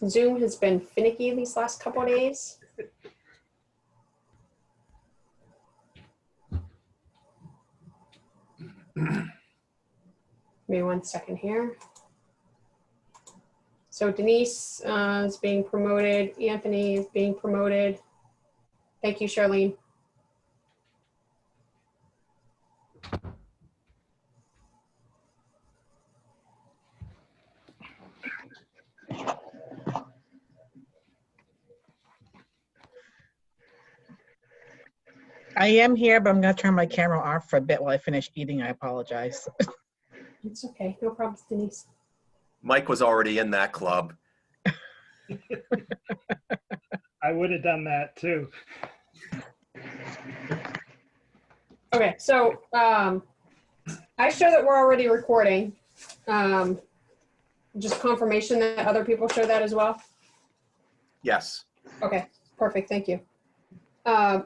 Zoom has been finicky these last couple of days. Give me 1 second here. So Denise is being promoted. Anthony is being promoted. Thank you, Charlene. I am here, but I'm going to turn my camera off for a bit while I finish eating. I apologize. It's okay. No problems, Denise. Mike was already in that club. I would have done that too. Okay, so I show that we're already recording. Just confirmation that other people show that as well. Yes. Okay, perfect. Thank you.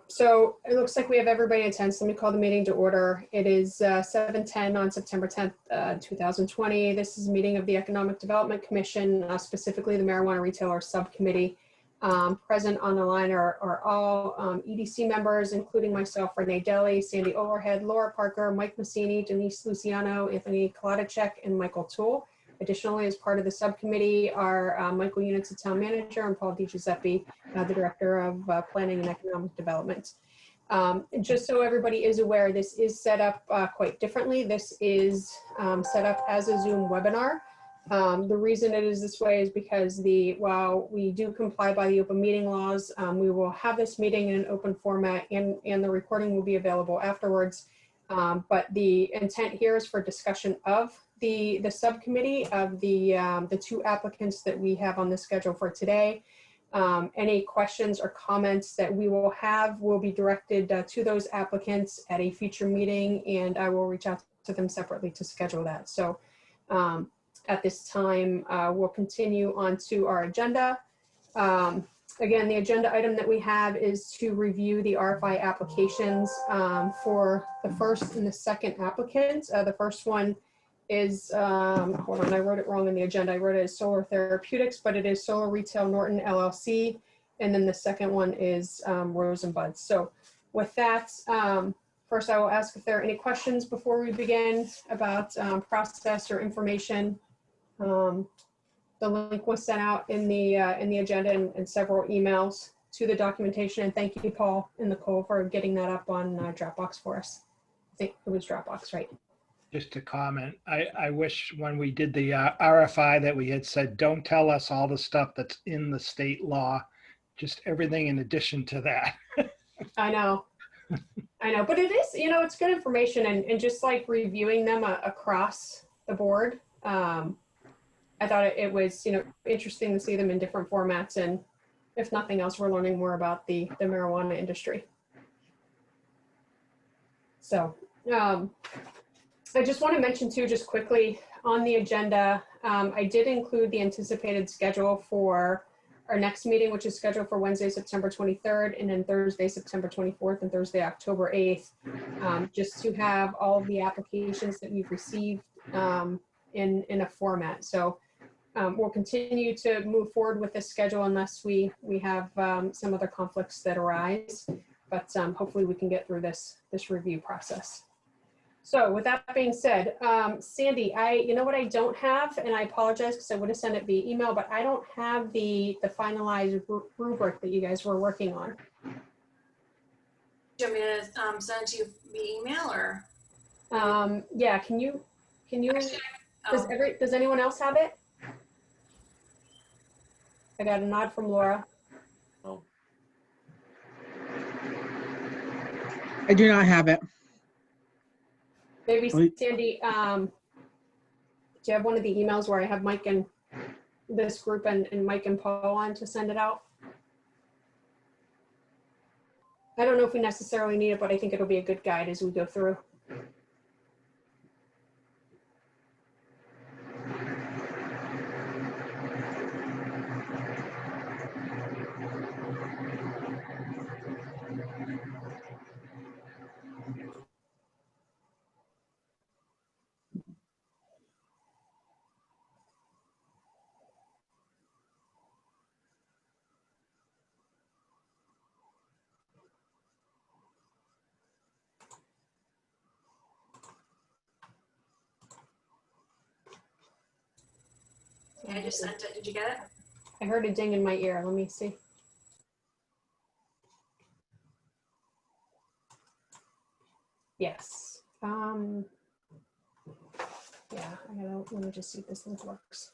So it looks like we have everybody in attendance. Let me call the meeting to order. It is 7:10 on September 10th, 2020. This is a meeting of the Economic Development Commission, specifically the Marijuana Retailer Subcommittee. Present on the line are all EDC members, including myself, Renee Deli, Sandy Overhead, Laura Parker, Mike Massini, Denise Luciano, Anthony Kolodacek, and Michael Toole. Additionally, as part of the subcommittee are Michael Units, the town manager, and Paul DiGiuseppe, the director of planning and economic development. Just so everybody is aware, this is set up quite differently. This is set up as a Zoom webinar. The reason it is this way is because while we do comply by the open meeting laws, we will have this meeting in an open format and the recording will be available afterwards. But the intent here is for discussion of the subcommittee of the two applicants that we have on the schedule for today. Any questions or comments that we will have will be directed to those applicants at a future meeting, and I will reach out to them separately to schedule that. So at this time, we'll continue on to our agenda. Again, the agenda item that we have is to review the RFI applications for the first and the second applicant. The first one is, hold on, I wrote it wrong in the agenda. I wrote it as Solar Therapeutics, but it is Solar Retail Norton LLC. And then the second one is Rose and Buds. So with that, first I will ask if there are any questions before we begin about process or information. The link was sent out in the agenda and several emails to the documentation. And thank you, Paul and Nicole, for getting that up on Dropbox for us. I think it was Dropbox, right? Just to comment, I wish when we did the RFI that we had said, don't tell us all the stuff that's in the state law, just everything in addition to that. I know, but it is, it's good information and just like reviewing them across the board. I thought it was, interesting to see them in different formats, and if nothing else, we're learning more about the marijuana industry. So I just want to mention too, just quickly on the agenda, I did include the anticipated schedule for our next meeting, which is scheduled for Wednesday, September 23rd, and then Thursday, September 24th, and Thursday, October 8th, just to have all of the applications that we've received in a format. So we'll continue to move forward with this schedule unless we have some other conflicts that arise, but hopefully we can get through this review process. So with that being said, Sandy, you know what I don't have, and I apologize because I would have sent it via email, but I don't have the finalized rubric that you guys were working on. Do you want me to send it to you via email or? Yeah, can you, actually, does anyone else have it? I got a nod from Laura. Oh. I do not have it. Maybe Sandy, do you have one of the emails where I have Mike and this group and Mike and Paul on to send it out? I don't know if we necessarily need it, but I think it'll be a good guide as we go through. Okay, I just sent it. Did you get it? I heard a ding in my ear. Let me see. Yes. Yeah, let me just see if this link works.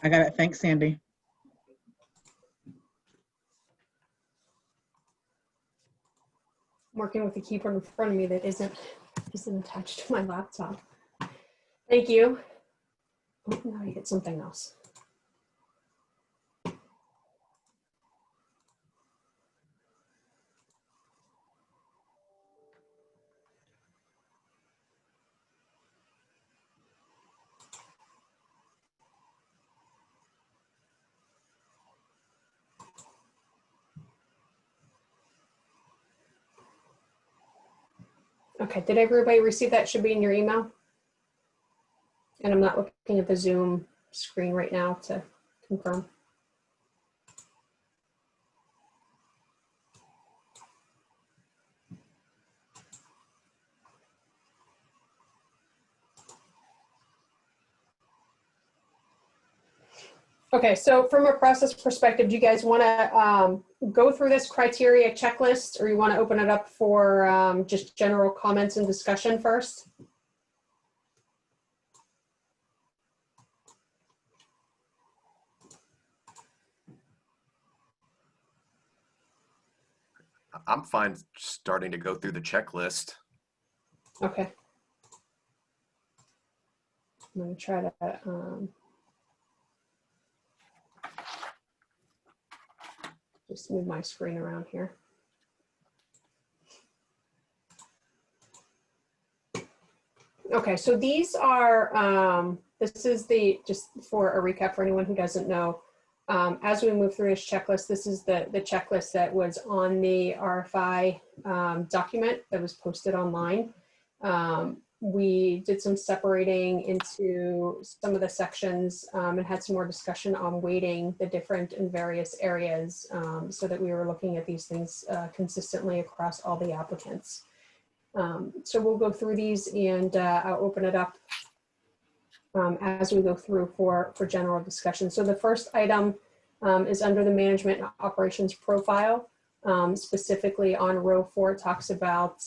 I got it. Thanks, Sandy. I'm working with the keyboard in front of me that isn't attached to my laptop. Thank you. Oh, now I hit something else. Okay, did everybody receive that? Should be in your email. And I'm not looking at the Zoom screen right now to confirm. Okay, so from a process perspective, do you guys want to go through this criteria checklist, or you want to open it up for just general comments and discussion first? I'm fine starting to go through the checklist. Okay. I'm going to try to just move my screen around here. Okay, so these are, this is just for a recap for anyone who doesn't know, as we move through this checklist, this is the checklist that was on the RFI document that was posted online. We did some separating into some of the sections and had some more discussion on weighting the different and various areas so that we were looking at these things consistently across all the applicants. So we'll go through these and I'll open it up as we go through for general discussion. So the first item is under the management and operations profile. Specifically on row 4, it talks about,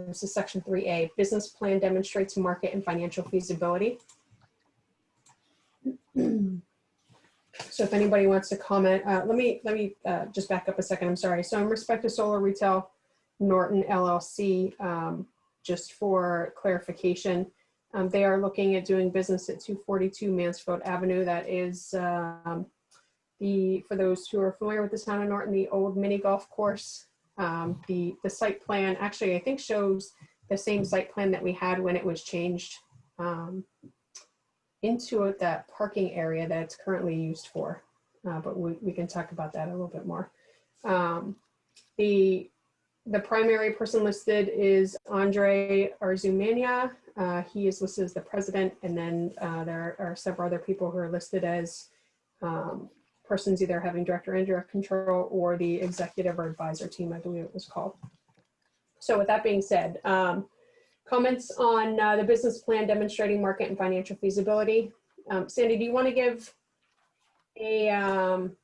this is section 3A, business plan demonstrates market and financial feasibility. So if anybody wants to comment, let me just back up a second, I'm sorry. So in respect to Solar Retail Norton LLC, just for clarification, they are looking at doing business at 242 Mansfield Avenue. That is for those who are familiar with the town of Norton, the old mini golf course. The site plan actually, I think, shows the same site plan that we had when it was changed into that parking area that it's currently used for. But we can talk about that a little bit more. The primary person listed is Andre Arzumania. He is listed as the president, and then there are several other people who are listed as persons either having direct or indirect control, or the executive or advisor team, I believe it was called. So with that being said, comments on the business plan demonstrating market and financial feasibility. Sandy, do you want to give an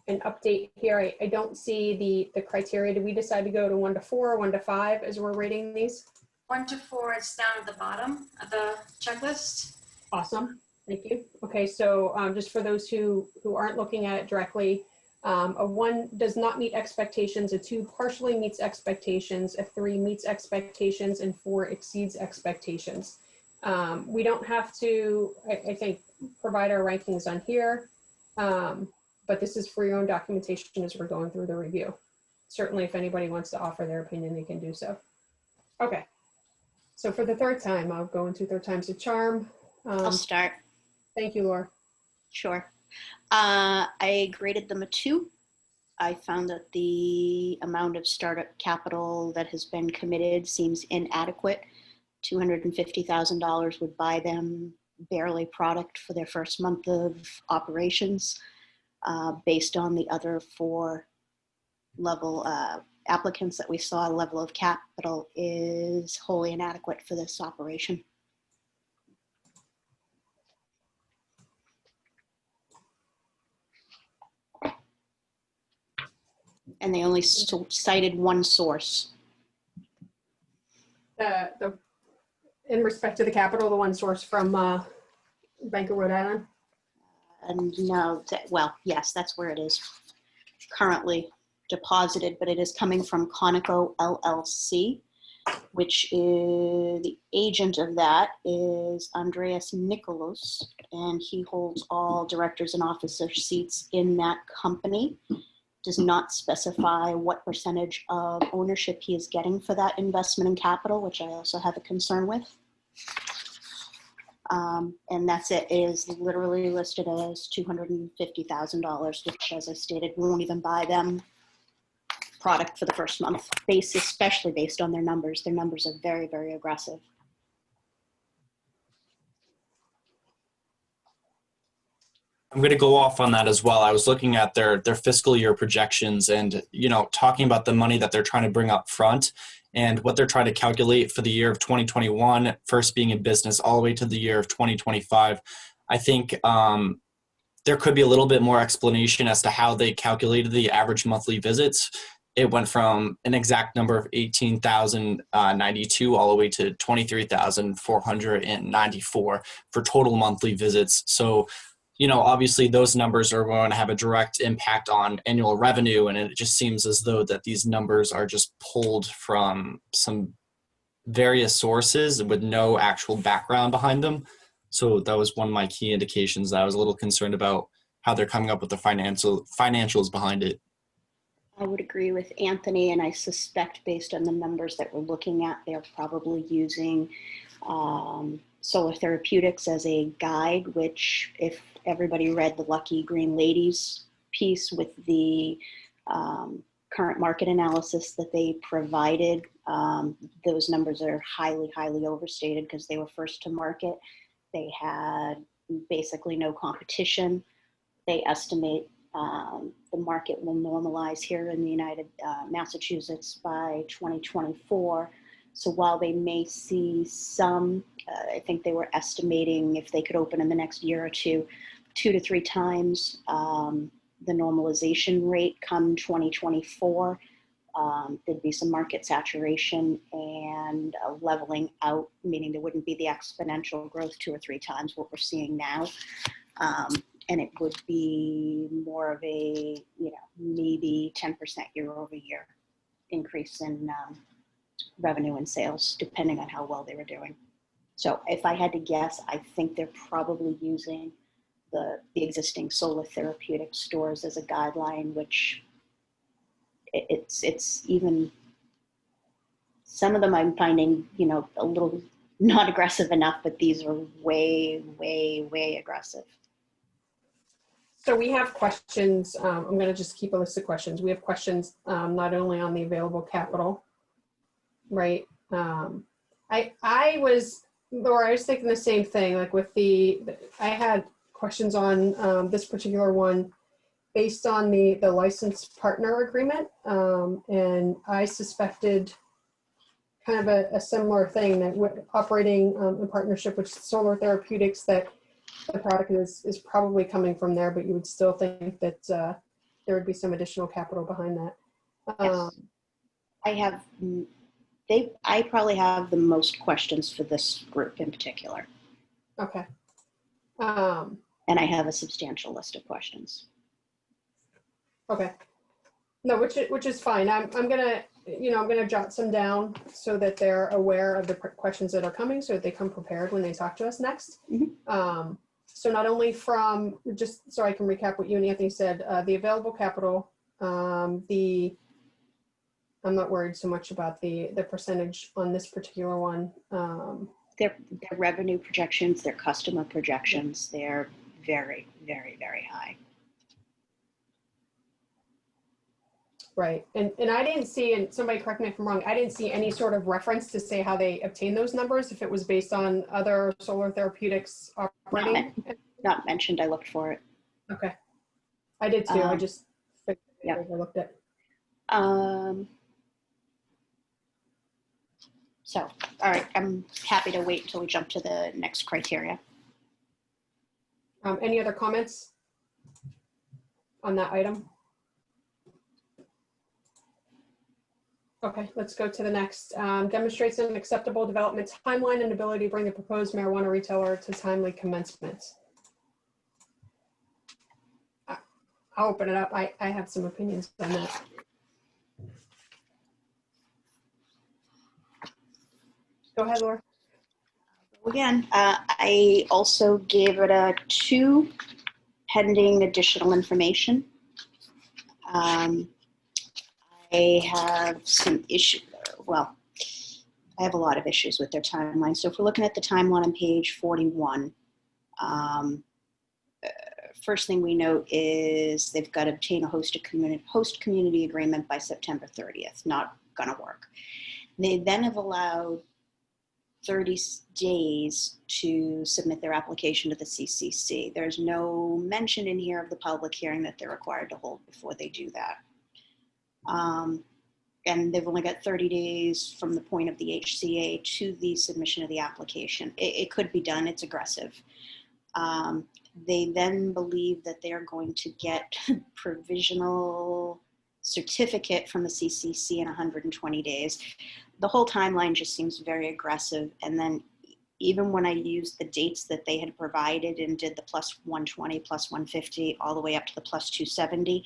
update here? I don't see the criteria. Did we decide to go to 1 to 4 or 1 to 5 as we're rating these? 1 to 4, it's down at the bottom of the checklist. Awesome. Thank you. Okay, so just for those who aren't looking at it directly, a 1 does not meet expectations, a 2 partially meets expectations, a 3 meets expectations, and 4 exceeds expectations. We don't have to, I think, provide our rankings on here, but this is for your own documentation as we're going through the review. Certainly, if anybody wants to offer their opinion, they can do so. Okay, so for the 3rd time, I'll go into 3rd time's a charm. I'll start. Thank you, Laura. Sure. I graded them a 2. I found that the amount of startup capital that has been committed seems inadequate. $250,000 would buy them barely product for their first month of operations, based on the other 4 level applicants that we saw, level of capital is wholly inadequate for this operation. And they only cited one source. In respect to the capital, the one source from Bank of Rhode Island. And no, well, yes, that's where it is currently deposited, but it is coming from Conoco LLC, which is the agent of that is Andreas Nicholas, and he holds all directors and officer seats in that company. Does not specify what percentage of ownership he is getting for that investment in capital, which I also have a concern with. And that's it. It is literally listed as $250,000, which, as I stated, won't even buy them product for the first month, especially based on their numbers. Their numbers are very, very aggressive. I'm going to go off on that as well. I was looking at their fiscal year projections and, you know, talking about the money that they're trying to bring up front and what they're trying to calculate for the year of 2021, first being in business all the way to the year of 2025. I think there could be a little bit more explanation as to how they calculated the average monthly visits. It went from an exact number of 18,092 all the way to 23,494 for total monthly visits. So, you know, obviously those numbers are going to have a direct impact on annual revenue. And it just seems as though that these numbers are just pulled from some various sources with no actual background behind them. So that was one of my key indications that I was a little concerned about how they're coming up with the financials behind it. I would agree with Anthony, and I suspect based on the numbers that we're looking at, they're probably using Solar Therapeutics as a guide, which if everybody read the Lucky Green Ladies piece with the current market analysis that they provided, those numbers are highly, highly overstated because they were first to market. They had basically no competition. They estimate the market will normalize here in the Massachusetts by 2024. So while they may see some, I think they were estimating if they could open in the next year or two, 2 to 3 times the normalization rate come 2024. There'd be some market saturation and leveling out, meaning there wouldn't be the exponential growth 2 or 3 times what we're seeing now. And it would be more of a, you know, maybe 10% year over year increase in revenue and sales, depending on how well they were doing. So if I had to guess, I think they're probably using the existing Solar Therapeutic stores as a guideline, which it's even, some of them I'm finding, you know, a little not aggressive enough, but these are way, way, way aggressive. So we have questions. I'm going to just keep a list of questions. We have questions not only on the available capital, right? I was thinking the same thing. Like with I had questions on this particular one based on the licensed partner agreement, and I suspected kind of a similar thing that operating in partnership with Solar Therapeutics, that the product is probably coming from there, but you would still think that there would be some additional capital behind that. Yes. I probably have the most questions for this group in particular. Okay. And I have a substantial list of questions. Okay. No, which is fine. I'm gonna jot some down so that they're aware of the questions that are coming, so that they come prepared when they talk to us next. Mm-hmm. So not only from, just so I can recap what you and Anthony said, the available capital, I'm not worried so much about the percentage on this particular one. Their revenue projections, their customer projections, they're very, very, very high. Right, and I didn't see, and somebody correct me if I'm wrong, I didn't see any sort of reference to say how they obtained those numbers, if it was based on other Solar Therapeutics operating. Not mentioned, I looked for it. Okay, I did too, I just figured I looked at. So, all right, I'm happy to wait until we jump to the next criteria. Any other comments on that item? Okay, let's go to the next. Demonstrates an acceptable development timeline and ability to bring the proposed marijuana retailer to timely commencement. I'll open it up. I have some opinions on that. Go ahead, Laura. Again, I also gave it a 2 pending additional information. I have some issues. Well, I have a lot of issues with their timeline. So if we're looking at the timeline on page 41, first thing we note is they've got to obtain a host community agreement by September 30th. Not going to work. They then have allowed 30 days to submit their application to the CCC. There's no mention in here of the public hearing that they're required to hold before they do that. And they've only got 30 days from the point of the HCA to the submission of the application. It could be done, it's aggressive. They then believe that they are going to get provisional certificate from the CCC in 120 days. The whole timeline just seems very aggressive. And then even when I used the dates that they had provided and did the plus 120, plus 150, all the way up to the plus 270,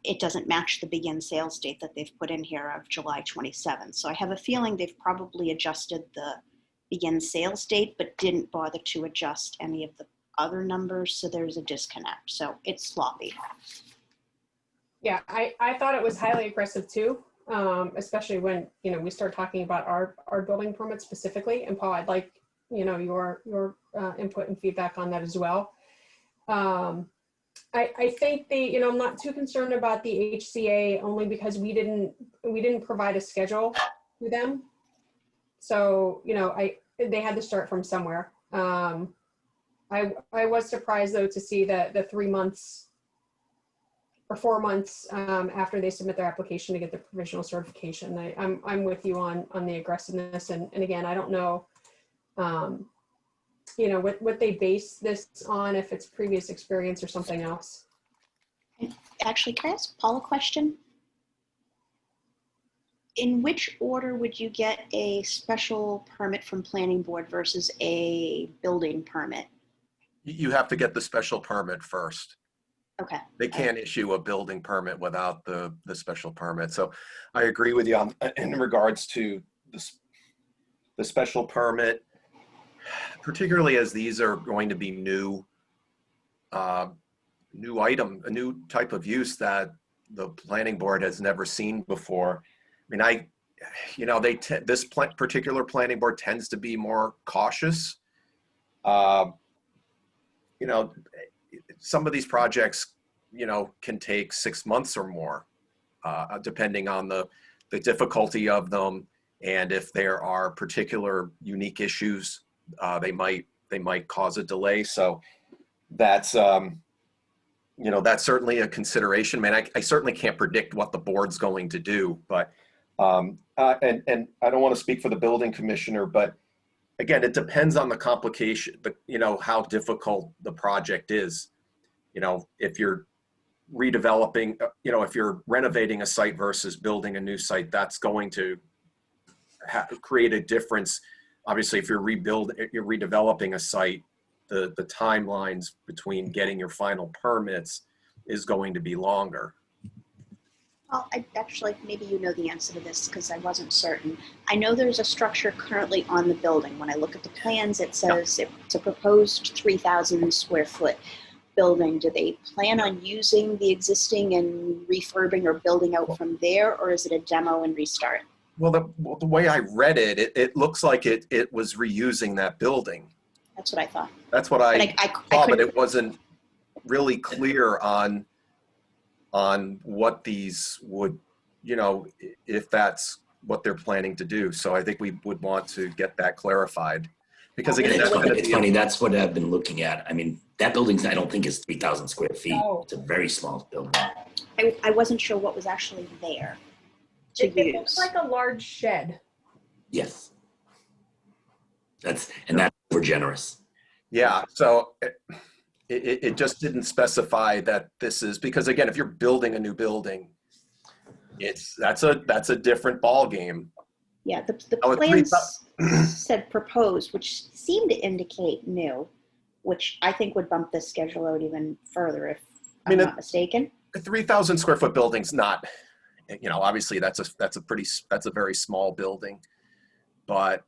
it doesn't match the begin sales date that they've put in here of July 27th. So I have a feeling they've probably adjusted the begin sales date, but didn't bother to adjust any of the other numbers. So there's a disconnect. So it's sloppy. Yeah, I thought it was highly aggressive too, especially when, we start talking about our building permit specifically. And Paul, I'd like, your input and feedback on that as well. I think I'm not too concerned about the HCA only because we didn't provide a schedule to them. So, they had to start from somewhere. I was surprised though to see that the 3 months or 4 months after they submit their application to get the provisional certification. I'm with you on the aggressiveness. And again, I don't know, what they base this on, if it's previous experience or something else. Actually, can I ask Paul a question? In which order would you get a special permit from planning board versus a building permit? You have to get the special permit first. Okay. They can't issue a building permit without the special permit. So I agree with you in regards to the special permit, particularly as these are going to be a new type of use that the planning board has never seen before. I mean, this particular planning board tends to be more cautious. Some of these projects, can take 6 months or more, depending on the difficulty of them. And if there are particular unique issues, they might cause a delay. So that's, that's certainly a consideration. I mean, I certainly can't predict what the board's going to do, but, and I don't want to speak for the building commissioner, but again, it depends on the complication, how difficult the project is. If you're redeveloping, if you're renovating a site versus building a new site, that's going to create a difference. Obviously, if you're redeveloping a site, the timelines between getting your final permits is going to be longer. Well, maybe you know the answer to this because I wasn't certain. I know there's a structure currently on the building. When I look at the plans, it says it's a proposed 3,000 square foot building. Do they plan on using the existing and refurbing or building out from there, or is it a demo and restart? Well, the way I read it looch like it was reusing that building. That's what I thought. That's what I thought, but it wasn't really clear on what these would, if that's what they're planning to do. So I think we would want to get that clarified. Because again, it's funny, that's what I've been looking at. I mean, that building's, I don't think is 3,000 square feet. No. It's a very small building. I wasn't sure what was actually there to It use. looks like a large shed. Yes. That's we're generous. Yeah, so it just didn't specify that this is, because again, if you're building a new building, that's a different ball game. Yeah, the Oh, plans said proposed, which seemed to indicate new, which I think would bump this schedule out even further if I'm not mistaken. A 3,000 square foot building's not, obviously that's a very small building, but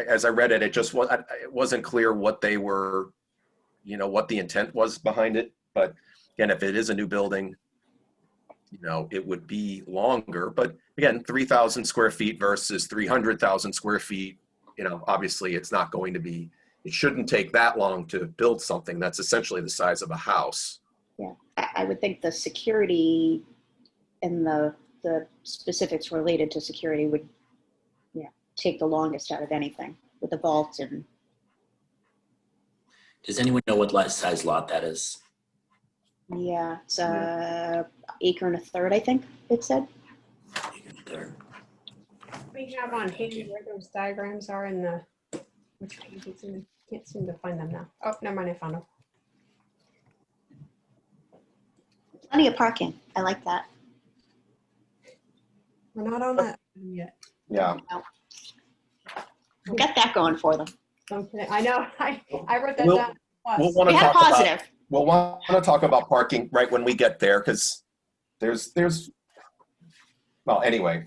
as I read it, it wasn't clear what they were, what the intent was behind it. But again, if it is a new building, it would be longer. But again, 3,000 square feet versus 300,000 square feet, obviously it's not going to be, it shouldn't take that long to build something that's essentially the size of a house. Yeah, I would think the security and the specifics related to security would, take the longest out of anything with the vault. And does anyone know what size lot that is? yeah, it's acre and a third, I think it said. Acre and a third. We have on hand where those diagrams are in the, which page it's in. Can't seem to find them now. Oh, never mind, I found them. Plenty of parking. I like that. We're not on that yet. Yeah. We've got that going for them. Okay, I know. I wrote that We'll- down. We'll want We to had talk about, positive. we'll want to talk about parking right when we get there, because there's well, anyway.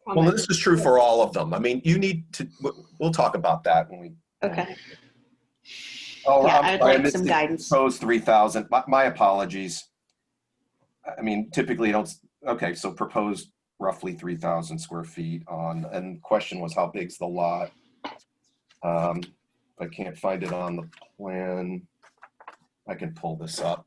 Well, this is true for all of them. I mean, we'll talk about that when we. Okay. Oh, Yeah, I'm I'd sorry, I like missed some the guidance. Proposed 3,000. My apologies. I mean, typically don't. Okay, so proposed roughly 3,000 square feet and the question was how big's the lot? I can't find it on the plan. I can pull this up.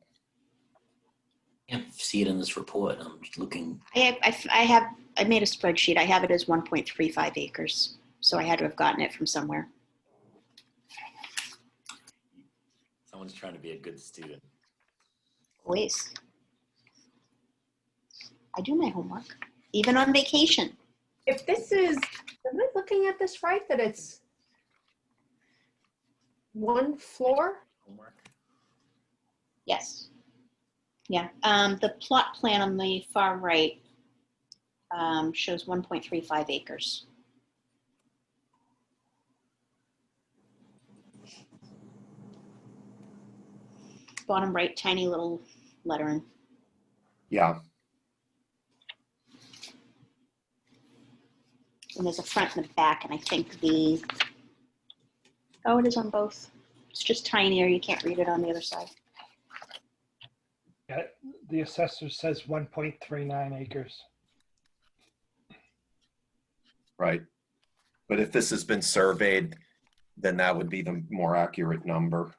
I can't see it in this report. I'm just looking. I made a spreadsheet. I have it as 1.35 acres. So I had to have gotten it from somewhere. Someone's trying to be a good student. Always. I do my homework, even on vacation. If this is, am I looking at this right, that it's one floor? Homework. Yes. Yeah. The plot plan on the far right shows 1.35 acres. Bottom right, tiny little lettering. Yeah. And there's a front and a back, and I think oh, it is on both. It's just tinier. You can't read it on the other side. Yeah, the assessor says 1.39 acres. Right. But if this has been surveyed, then that would be the more accurate number.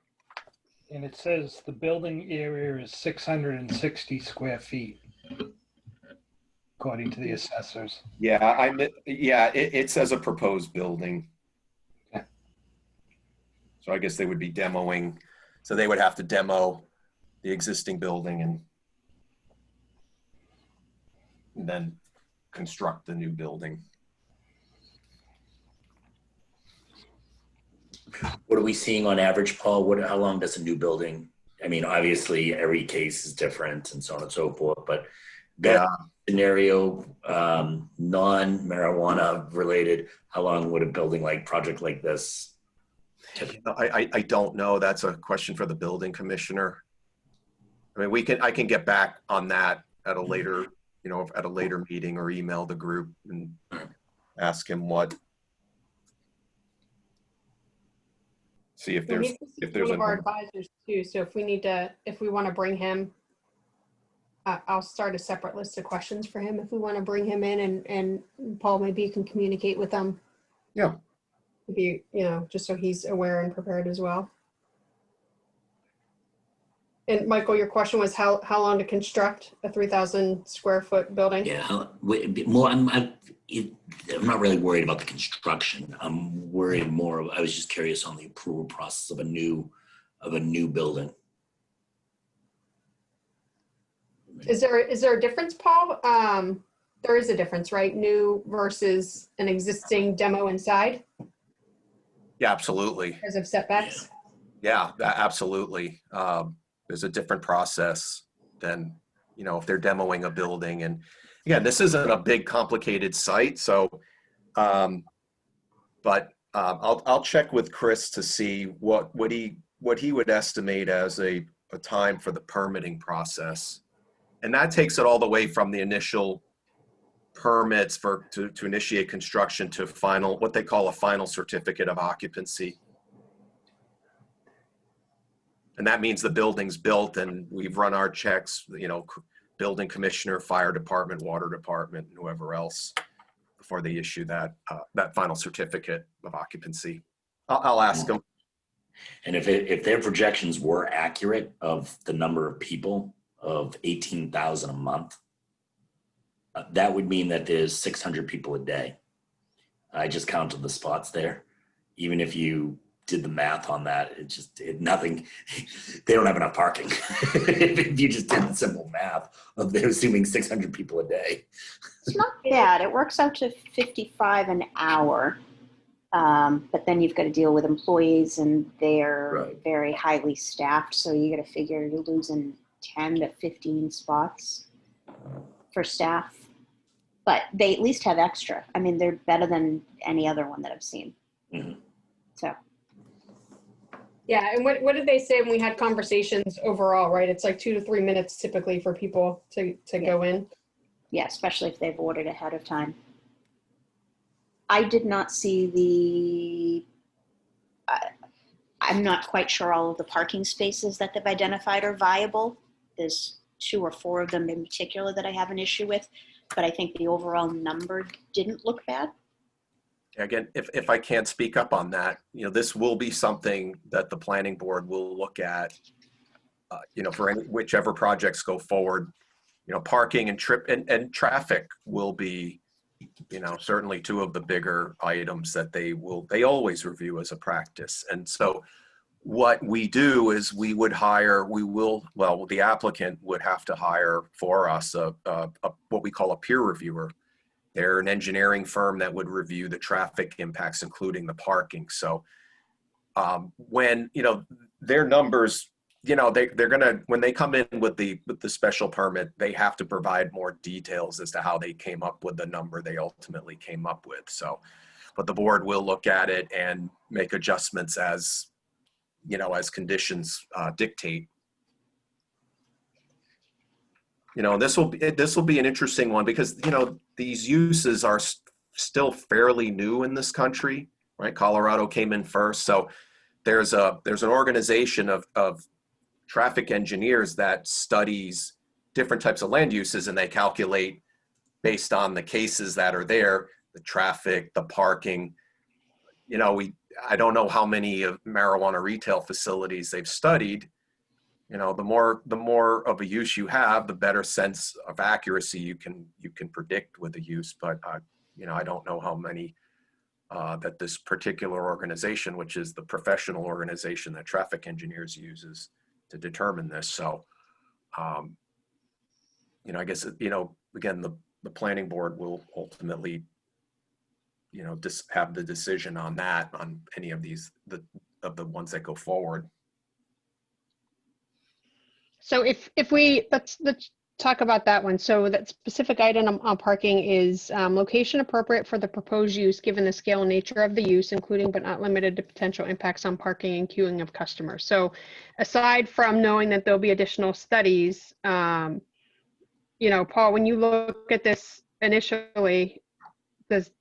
And it says the building area is 660 square feet, according to the assessors. Yeah, it says a proposed building. Okay. So I guess they would be demoing. So they would have to demo the existing building and then construct the new building. What are we seeing on average, Paul? How long does a new building? I mean, obviously every case is different and so on and so forth, but Yeah. scenario, non-marijuana related, how long would a building project like this? I don't know. That's a question for the building commissioner. I mean, I can get back on that at a later, at a later meeting or email the group and ask him see if Well, there's, one of our advisors too. So if we want to bring him, I'll start a separate list of questions for him. If we want to bring him in and Paul, maybe you can communicate with him. Yeah. Be, just so he's aware and prepared as well. And Michael, your question was how long to construct a 3,000 square foot building? Yeah, more. I'm not really worried about the construction. I'm worried more. I was just curious on the approval process of a new building. Is there a difference, Paul? There is a difference, right? New versus an existing demo inside Yeah, absolutely. because of setbacks? Yeah, absolutely. There's a different process than, if they're demoing a building. And again, this isn't a big, complicated site. So, I'll check with Chris to see what he would estimate as a time for the permitting process. And that takes it all the way from the initial permits to initiate construction to what they call a final certificate of occupancy. And that means the building's built and we've run our checks, building commissioner, fire department, water department, and whoever else before they issue that final certificate of occupancy. I'll ask them. And if their projections were accurate of the number of people of 18,000 a month, that would mean that there's 600 people a day. I just counted the spots there. Even if you did the math on that, nothing, they don't have enough parking. If you just did the simple math of they're assuming 600 people a day. It's not bad. It works out to 55 an hour. But then you've got to deal with employees and they're very highly staffed. So you got to figure you're losing 10 to 15 spots for staff. But they at least have extra. I mean, they're better than any other one that I've seen. Mm-hmm. So. Yeah, and what did they say when we had conversations overall, right? It's like 2 to 3 minutes typically for people to go in. Yeah, especially if they've ordered ahead of time. I did not see I'm not quite sure all of the parking spaces that they've identified are viable. There's 2 or 4 of them in particular that I have an issue with, but I think the overall number didn't look bad. Again, if I can't speak up on that, this will be something that the planning board will look at, for whichever projects go forward. Parking and traffic will be, certainly 2 of the bigger items that they always review as a practice. And so what we do is the applicant would have to hire for us what we call a peer reviewer. They're an engineering firm that would review the traffic impacts, including the parking. So when, their numbers, they're gonna, when they come in with the special permit, they have to provide more details as to how they came up with the number they ultimately came up with. So, but the board will look at it and make adjustments as conditions dictate. This will be an interesting one because, these uses are still fairly new in this country, right? Colorado came in first. So there's an organization of traffic engineers that studies different types of land uses, and they calculate based on the cases that are there, the traffic, the parking. I don't know how many of marijuana retail facilities they've studied. The more of a use you have, the better sense of accuracy you can predict with the use. But I don't know how many that this particular organization, which is the professional organization that traffic engineers uses to determine this. So, I guess again, the planning board will ultimately have the decision on that, on any of these of the ones that go forward. So if let's talk about that one. So that specific item on parking is location appropriate for the proposed use given the scale and nature of the use, including but not limited to potential impacts on parking and queuing of customers. So aside from knowing that there'll be additional studies, Paul, when you look at this initially, does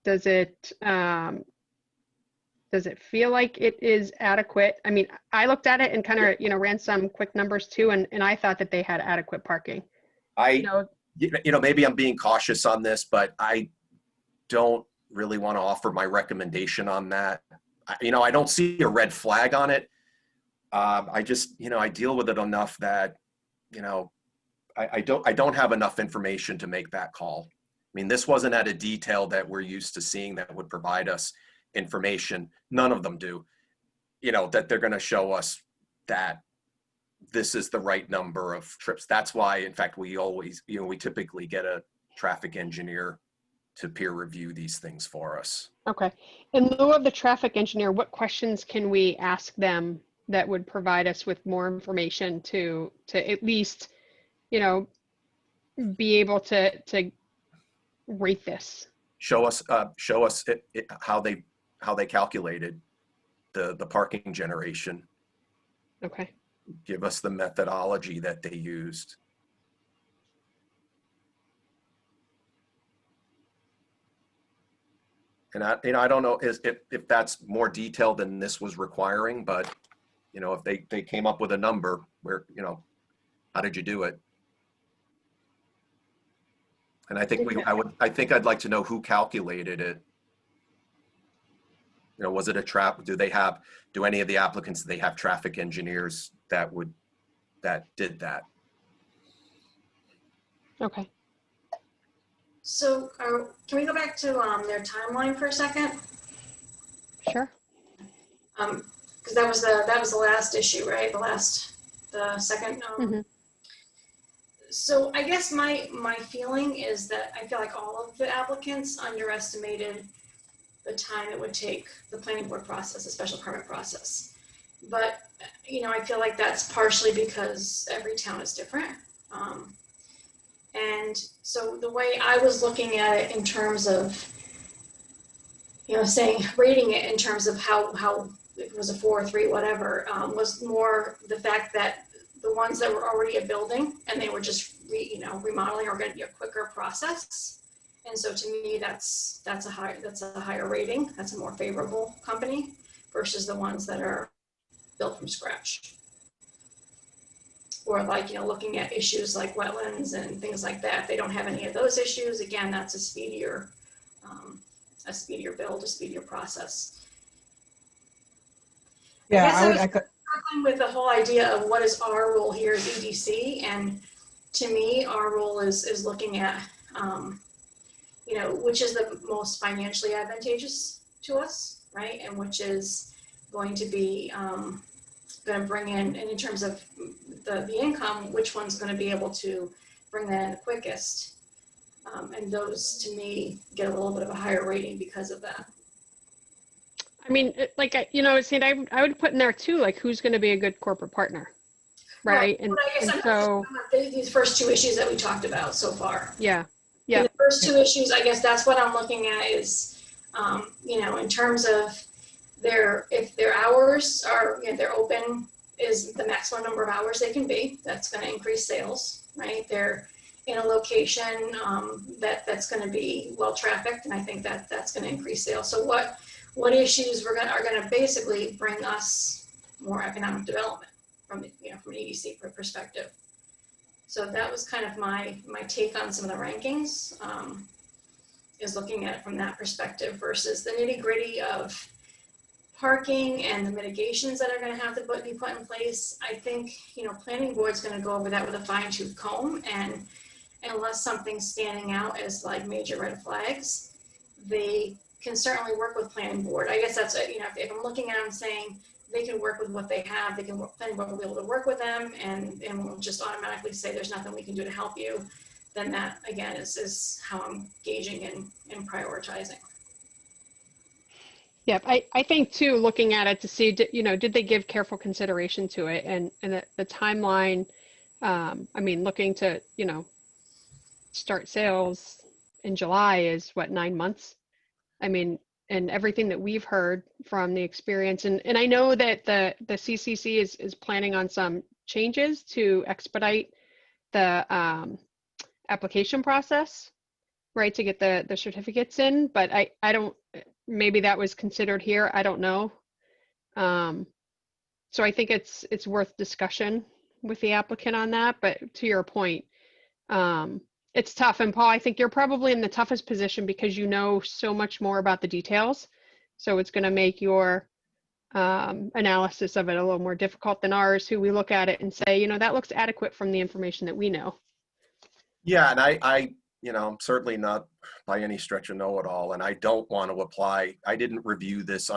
it feel like it is adequate? I mean, I looked at it and kind of, ran some quick numbers too, and I thought that they had adequate parking. Maybe I'm being cautious on this, but I don't really want to offer my recommendation on that. I don't see a red flag on it. I just, I deal with it enough that, I don't have enough information to make that call. I mean, this wasn't at a detail that we're used to seeing that would provide us information. None of them do, that they're going to show us that, this is the right number of trips. That's why, in fact, we always, we typically get a traffic engineer to peer review these things for us. Okay. In lieu of the traffic engineer, what questions can we ask them that would provide us with more information to at least, be able to rate this? Show us how they calculated the parking generation. Okay. Give us the methodology that they used. And I don't know if that's more detailed than this was requiring, but if they came up with a number where, how did you do it? And I think I think I'd like to know who calculated it. Was it a trap? Do any of the applicants, they have traffic engineers that did that? Okay. So can we go back to their timeline for a second? Sure. Because that was the last issue, right? The second. Mhm. So I guess my feeling is that I feel like all of the applicants underestimated the time it would take the planning board process, the special permit process. But, I feel like that's partially because every town is different. And so the way I was looking at it in terms of, rating it in terms of how it was a 4 or 3, whatever, was more the fact that the ones that were already a building and they were just remodeling are going to be a quicker process. And so to me, that's a higher rating. That's a more favorable company versus the ones that are built from scratch. Or looking at issues like wetlands and things like that. If they don't have any of those issues, again, that's a speedier build, a speedier process. Yeah, I was struggling with the whole idea of what is our role here as EDC, and to me, our role is looking at, which is the most financially advantageous to us, right? And which is going to be going to bring in, and in terms of the income, which one's going to be able to bring that in the quickest. And those, to me, get a little bit of a higher rating because of that. I mean, I would put in there too, like who's going to be a good corporate partner, right? And so these first 2 issues that we talked about so far. Yeah. And the first 2 issues, I guess that's what I'm looking at is, in terms of if their hours are, they're open is the maximum number of hours they can be. That's going to increase sales, right? They're in a location that's going to be well trafficked, and I think that's going to increase sales. So what issues are going to basically bring us more economic development from an EDC perspective. So that was kind of my take on some of the rankings, is looking at it from that perspective versus the nitty gritty of parking and the mitigations that are going to have to be put in place. I think, planning board's going to go over that with a fine tooth comb, and unless something's standing out as like major red flags, they can certainly work with planning board. I guess that's, if I'm looking at them saying they can work with what they have, planning board will be able to work with them and we'll just automatically say there's nothing we can do to help you, then that again is how I'm gauging and prioritizing. Yep. I think too, looking at it to see, did they give careful consideration to it, and the timeline, looking to, start sales in July is what, 9 months? And everything that we've heard from the experience, and I know that the CCC is planning on some changes to expedite the application process, right, to get the certificates in, but I don't, maybe that was considered here, I don't know. So I think it's worth discussion with the applicant on that, but to your point, it's tough. And Paul, I think you're probably in the toughest position because you know so much more about the details. So it's going to make your analysis of it a little more difficult than ours, who we look at it and say, that looks adequate from the information that we know. Yeah, and I'm certainly not by any stretch a know-it-all, and I don't want to apply. I didn't review this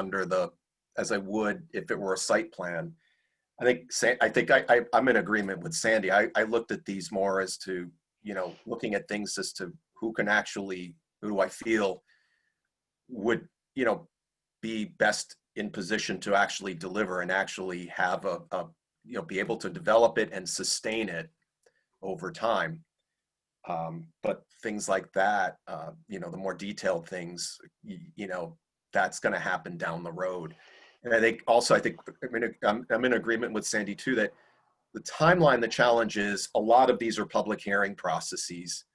as I would if it were a site plan. I'm in agreement with Sandy. I looked at these more as to, looking at things as to who do I feel would, be best in position to actually deliver and actually have be able to develop it and sustain it over time. But things like that, the more detailed things, that's going to happen down the road. And I think I'm in agreement with Sandy too, that the timeline, the challenge is a lot of these are public hearing processes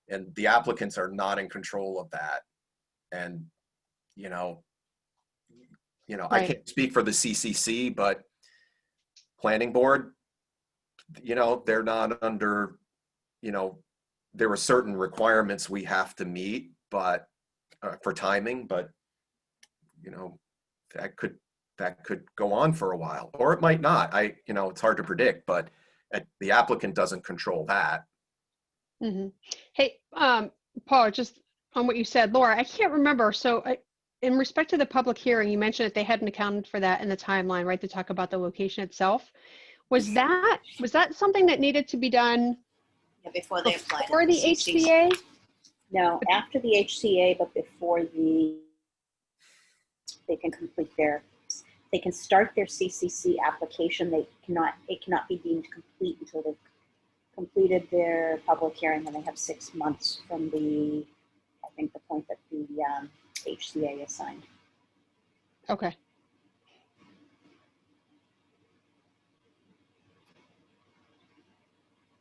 and the applicants are not in control of that. And, I Right. can't speak for the CCC, but planning board, they're not under, there are certain requirements we have to meet, but for timing, but that could go on for a while, or it might not. It's hard to predict, but the applicant doesn't control that. Mm-hmm. Hey, Paul, just on what you said, Laura, I can't remember. So in respect to the public hearing, you mentioned that they hadn't accounted for that in the timeline, right? To talk about the location itself. Was that something that needed to be done Yeah, before they apply for the HCA? No, after the HCA, but before they can start their CCC application. It cannot be deemed complete until they've completed their public hearing, and they have 6 months from the point that the HCA is signed. Okay.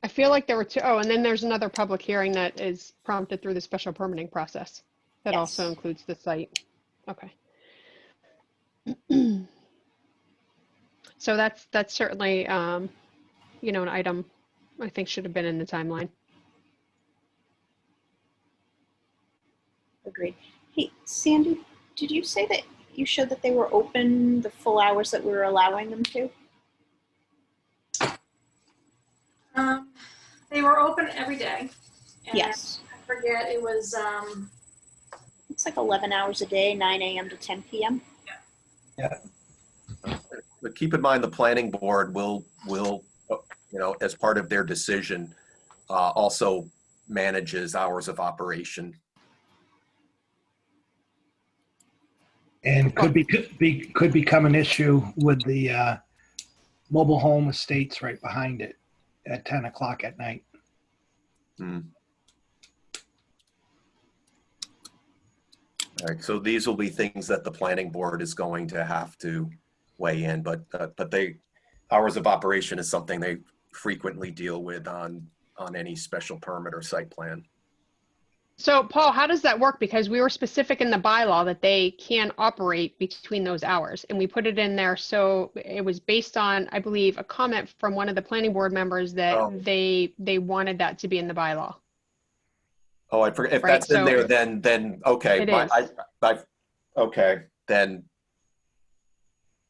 I feel like there were two. Oh, and then there's another public hearing that is prompted through the special permitting process. That Yes. also includes the site. Okay. So that's certainly, an item I think should have been in the timeline. Agreed. Hey, Sandy, did you say that you showed that they were open the full hours that we were allowing them to? They were open every day. And Yes. I forget, it was, It's like 11 hours a day, 9 a.m. to 10 p.m. But keep in mind, the planning board will, as part of their decision, also manages hours of operation. And could become an issue with the mobile home estates right behind it at 10 o'clock at night. All right, so these will be things that the planning board is going to have to weigh in, but hours of operation is something they frequently deal with on any special permit or site plan. So Paul, how does that work? Because we were specific in the bylaw that they can operate between those hours, and we put it in there. So it was based on, I believe, a comment from one of the planning board members that they wanted that to be in the bylaw. Oh, I forget if Right, that's in there, then okay. It But is. Okay, then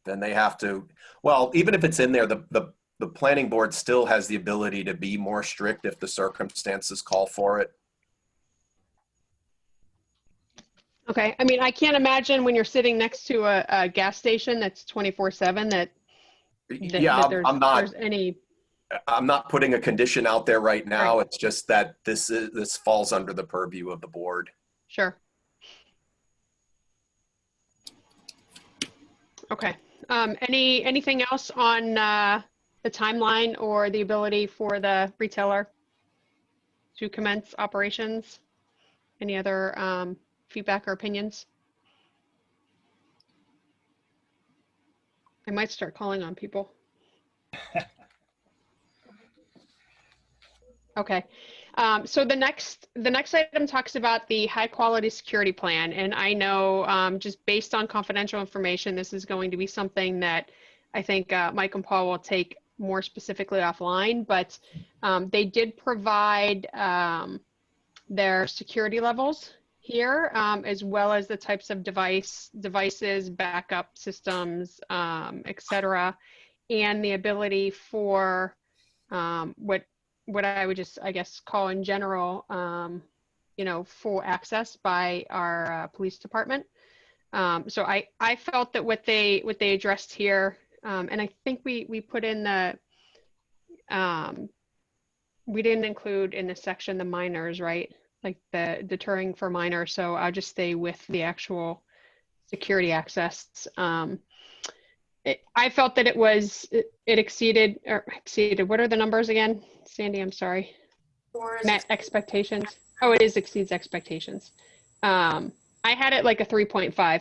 they have to. Well, even if it's in there, the planning board still has the ability to be more strict if the circumstances call for it. Okay. I mean, I can't imagine when you're sitting next to a gas station that's 24/7 that there's any. I'm not putting a condition out there right now. Right. It's just that this falls under the purview of the board. Sure. Okay. Anything else on the timeline or the ability for the retailer to commence operations? Any other feedback or opinions? I might start calling on people. Okay. So the next item talks about the high quality security plan. And I know just based on confidential information, this is going to be something that I think Mike and Paul will take more specifically offline, but they did provide their security levels here, as well as the types of devices, backup systems, et cetera, and the ability for what I would just, I guess, call in general, full access by our police department. So I felt that what they addressed here And I think we put in the, we didn't include in this section the minors, right? Like the deterring for minors. So I'll just stay with the actual security access. I felt that it exceeded, what are the numbers again? Sandy, I'm sorry. Met expectations. Oh, it exceeds expectations. I had it like a 3.5. I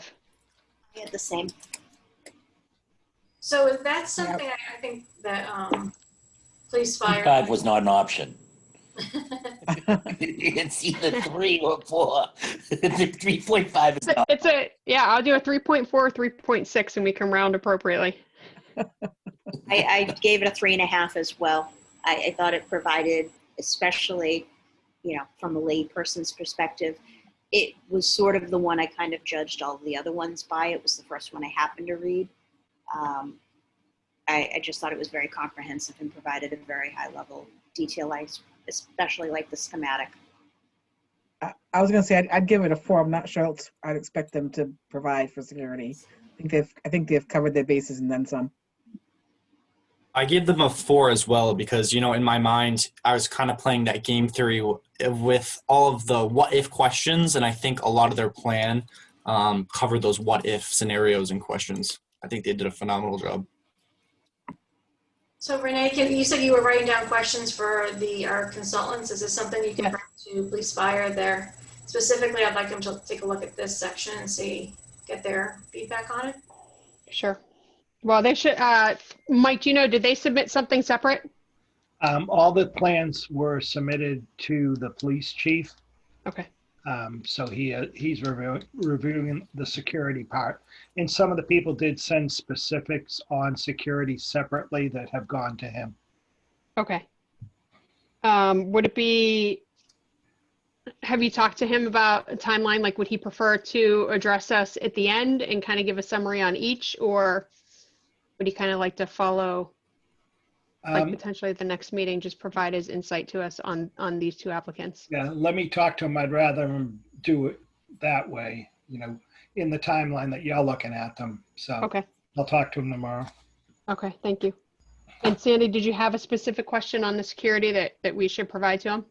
had the same. So if that's something I think that police fire. 5 was not an option. It's either 3 or 4. 3.5 is not. Yeah, I'll do a 3.4, 3.6, and we can round appropriately. I gave it a 3.5 as well. I thought it provided, especially, from a lay person's perspective, it was sort of the one I kind of judged all the other ones by. It was the first one I happened to read. I just thought it was very comprehensive and provided a very high level detail. I especially like the schematic. I was going to say I'd give it a 4. I'm not sure else I'd expect them to provide for security. I think they've covered their bases and then some. I gave them a 4 as well because, in my mind, I was kind of playing that game theory with all of the what if questions, and I think a lot of their plan covered those what if scenarios and questions. I think they did a phenomenal job. So Renee, you said you were writing down questions for our consultants. Is this something you can bring to police fire there? Specifically, I'd like them to take a look at this section and get their feedback on it. Sure. Well, they should, Mike, did they submit something separate? All the plans were submitted to the police chief. Okay. So he's reviewing the security part. And some of the people did send specifics on security separately that have gone to him. Okay. Would it be, have you talked to him about a timeline? Like, would he prefer to address us at the end and kind of give a summary on each, or would he kind of like to follow, like potentially at the next meeting, just provide his insight to us on these 2 applicants? Yeah, let me talk to him. I'd rather him do it that way, in the timeline that you're looking at them. So Okay. I'll talk to him tomorrow. Okay, thank you. And Sandy, did you have a specific question on the security that we should provide to him?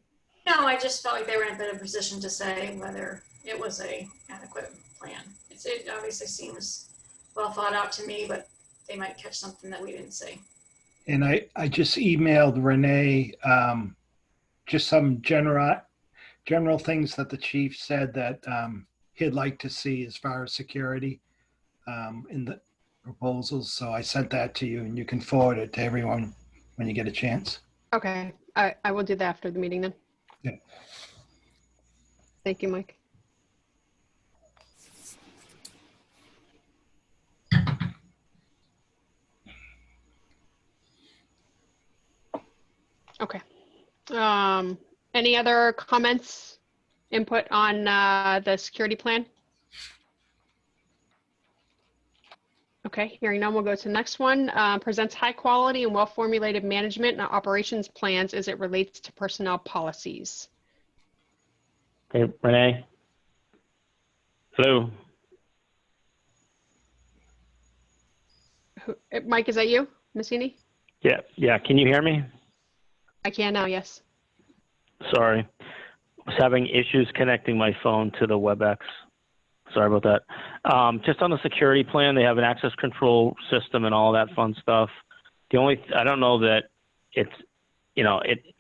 No, I just felt like they were in a better position to say whether it was a adequate plan. It obviously seems well thought out to me, but they might catch something that we didn't see. And I just emailed Renee just some general things that the chief said that he'd like to see as far as security in the proposals. So I sent that to you, and you can forward it to everyone when you get a chance. Okay, I will do that after the meeting then. Yeah. Thank you, Mike. Okay. Any other comments, input on the security plan? Okay, hearing none, we'll go to the next one. Presents high quality and well-formulated management and operations plans as it relates to personnel policies. Okay, Renee. Hello. Mike, is that you, Massini? Yeah. Can you hear me? I can now, yes. Sorry. I was having issues connecting my phone to the WebEx. Sorry about that. Just on the security plan, they have an access control system and all that fun stuff. I don't know that it's,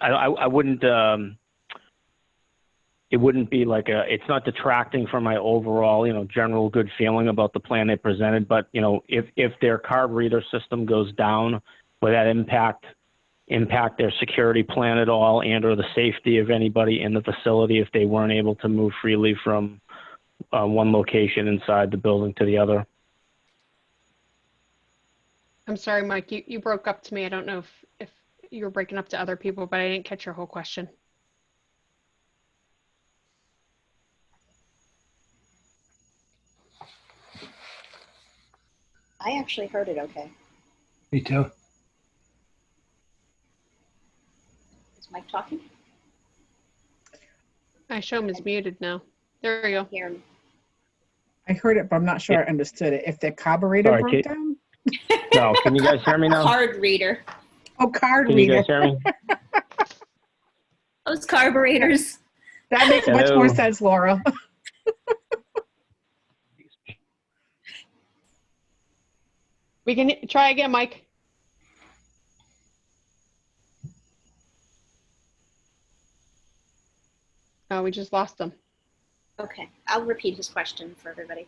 I wouldn't, it wouldn't be like it's not detracting from my overall, general good feeling about the plan they presented. But, if their card reader system goes down, would that impact their security plan at all, and or the safety of anybody in the facility if they weren't able to move freely from one location inside the building to the other? I'm sorry, Mike, you broke up to me. I don't know if you were breaking up to other people, but I didn't catch your whole question. I actually heard it okay. Me too. Is Mike talking? I show him is muted now. There we go. Hear him. I heard it, but I'm not sure I understood it. If their carburetor Sorry, broke Kate. down? No, can you guys hear me now? Card reader. Oh, card Can you reader. guys hear me? Those carburetors. That makes much Hello. more sense, Laura. We can try again, Mike. Oh, we just lost them. Okay, I'll repeat his question for everybody.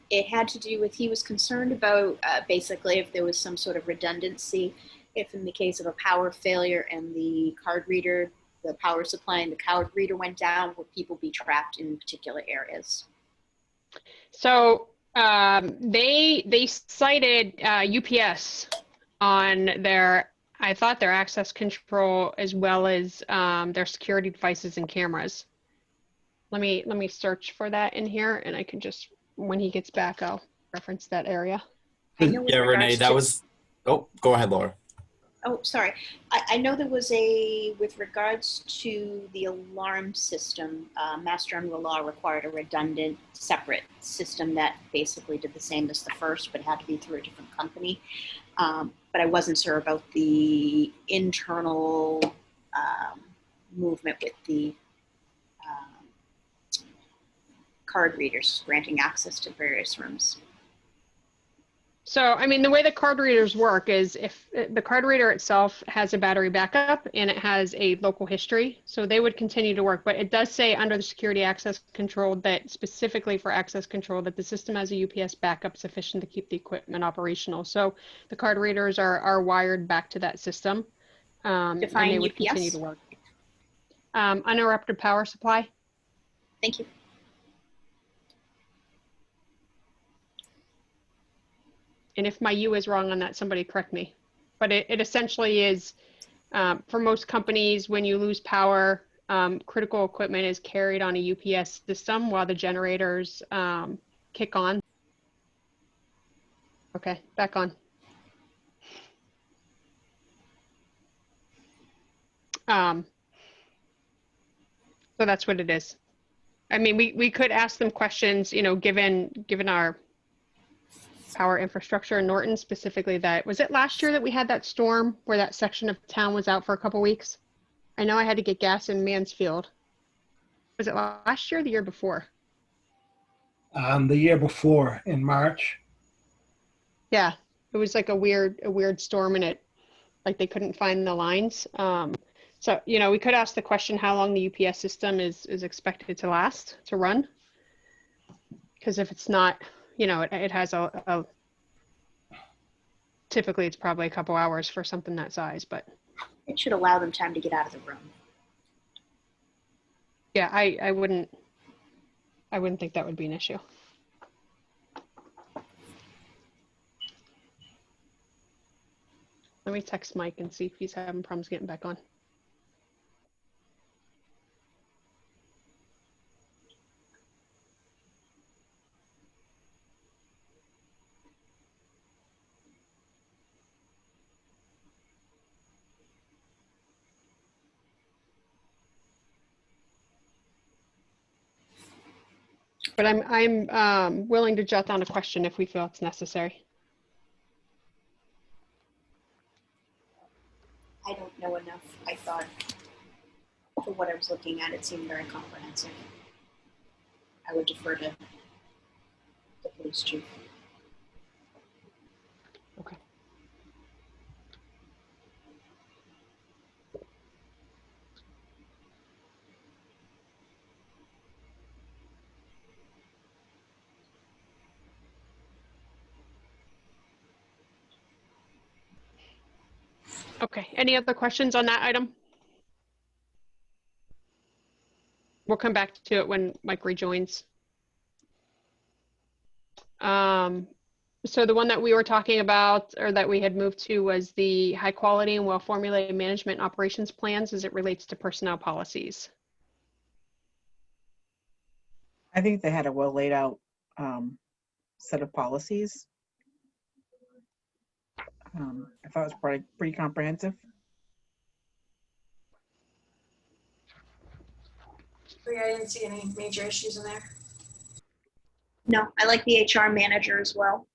It had to do with, he was concerned about basically if there was some sort of redundancy, if in the case of a power failure and the card reader, the power supply and the card reader went down, would people be trapped in particular areas? So they cited UPS on their, I thought their access control as well as their security devices and cameras. Let me search for that in here, and I can just, when he gets back, I'll reference that area. I know with Yeah, Renee, regards that to- was. Oh, go ahead, Laura. Oh, sorry. I know there was a, with regards to the alarm system, Mass General Law required a redundant, separate system that basically did the same as the first, but had to be through a different company. But I wasn't sure about the internal movement with the card readers granting access to various rooms. So, I mean, the way the card readers work is if the card reader itself has a battery backup and it has a local history, so they would continue to work. But it does say under the security access control that specifically for access control that the system has a UPS backup sufficient to keep the equipment operational. So the card readers are wired back to that system, and Define they would UPS. continue to work. Uninterrupted power supply. Thank you. And if my U is wrong on that, somebody correct me. But it essentially is, for most companies, when you lose power, critical equipment is carried on a UPS system while the generators kick on. Okay, back on. So that's what it is. I mean, we could ask them questions, you know, given our power infrastructure in Norton, specifically that, was it last year that we had that storm where that section of town was out for a couple weeks? I know I had to get gas in Mansfield. Was it last year or the year before? The year before in March. Yeah, it was like a weird storm and it, like they couldn't find the lines. So, you know, we could ask the question how long the UPS system is expected to last, to run. Because if it's not, you know, it has a typically it's probably a couple hours for something that size, but It should allow them time to get out of the room. yeah, I wouldn't think that would be an issue. Let me text Mike and see if he's having problems getting back on. But I'm willing to jot down a question if we feel it's necessary. I don't know enough. I thought, for what I was looking at, it seemed very comprehensive. I would defer to the police chief. Okay. Okay, any other questions on that item? We'll come back to it when Mike rejoins. So the one that we were talking about or that we had moved to was the high quality and well-formulated management operations plans as it relates to personnel policies. I think they had a well laid out set of policies. I thought it was pretty comprehensive. Yeah, I didn't see any major issues in there. No, I like the HR manager as well.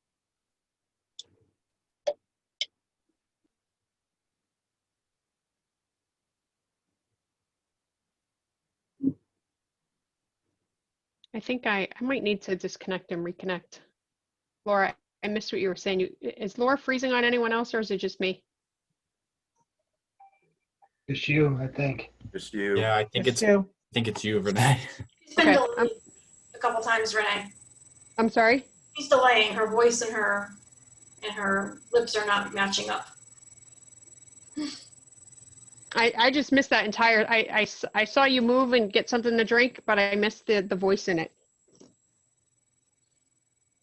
I think I might need to disconnect and reconnect. Laura, I missed what you were saying. Is Laura freezing on anyone else, or is it just me? It's you, I think. Just you. Yeah, I think It's I you. think it's you, Renee. She's been Okay, delayed a couple times, Renee. I'm sorry. She's delaying. Her voice and her lips are not matching up. I just missed that entire, I saw you move and get something to drink, but I missed the voice in it.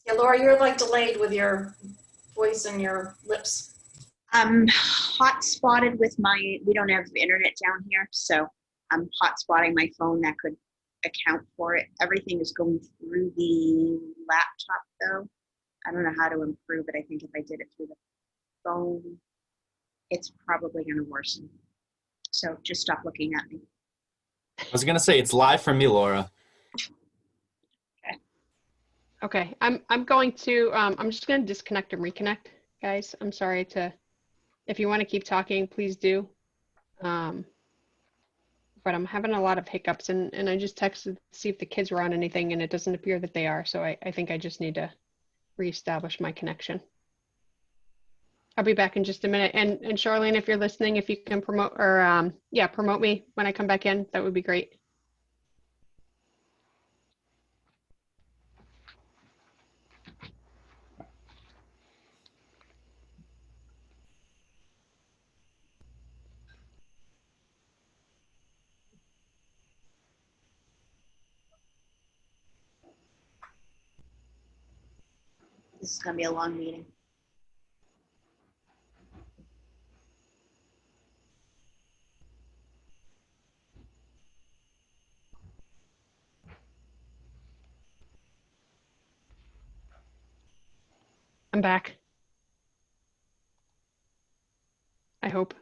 Yeah, Laura, you're like delayed with your voice and your lips. I'm hotspotted with we don't have internet down here, so I'm hotspotting my phone. That could account for it. Everything is going through the laptop though. I don't know how to improve it. I think if I did it through the phone, it's probably going to worsen. So just stop looking at me. I was gonna say it's live from me, Laura. Okay, I'm going to, I'm just going to disconnect and reconnect, guys. I'm sorry if you want to keep talking, please do. But I'm having a lot of hiccups, and I just texted to see if the kids were on anything, and it doesn't appear that they are. So I think I just need to reestablish my connection. I'll be back in just a minute. And Charlene, if you're listening, if you can promote or promote me when I come back in, that would be great. This is going to be a long meeting. I'm back. I hope.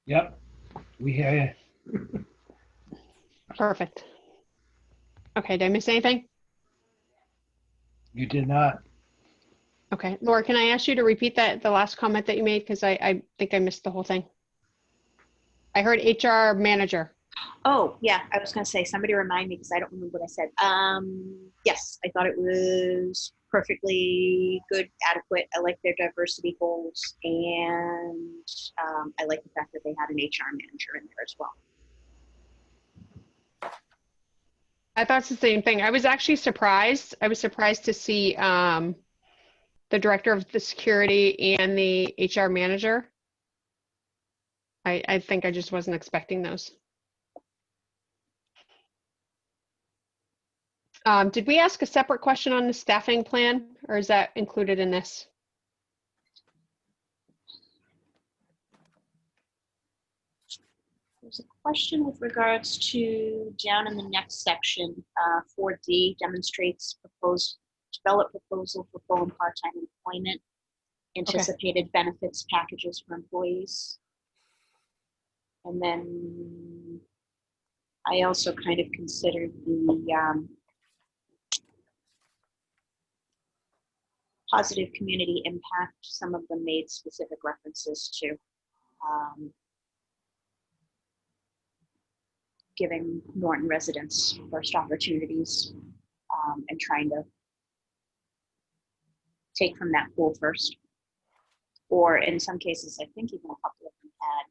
Yep, we hear you. Perfect. Okay, did I miss anything? You did not. Okay, Laura, can I ask you to repeat the last comment that you made? Because I think I missed the whole thing. I heard HR manager. Oh, yeah, I was going to say, somebody remind me because I don't remember what I said. Yes, I thought it was perfectly good, adequate. I like their diversity goals, and I like the fact that they had an HR manager in there as well. I thought it's the same thing. I was actually surprised. I was surprised to see the director of the security and the HR manager. I think I just wasn't expecting those. Did we ask a separate question on the staffing plan, or is that included in this? There's a question with regards to down in the next section, 4D demonstrates develop proposal for full and part-time employment, anticipated benefits packages for employees. And then I also kind of considered the positive community impact. Some of them made specific references to giving Norton residents first opportunities and trying to take from that pool first. Or in some cases, I think even a couple of them had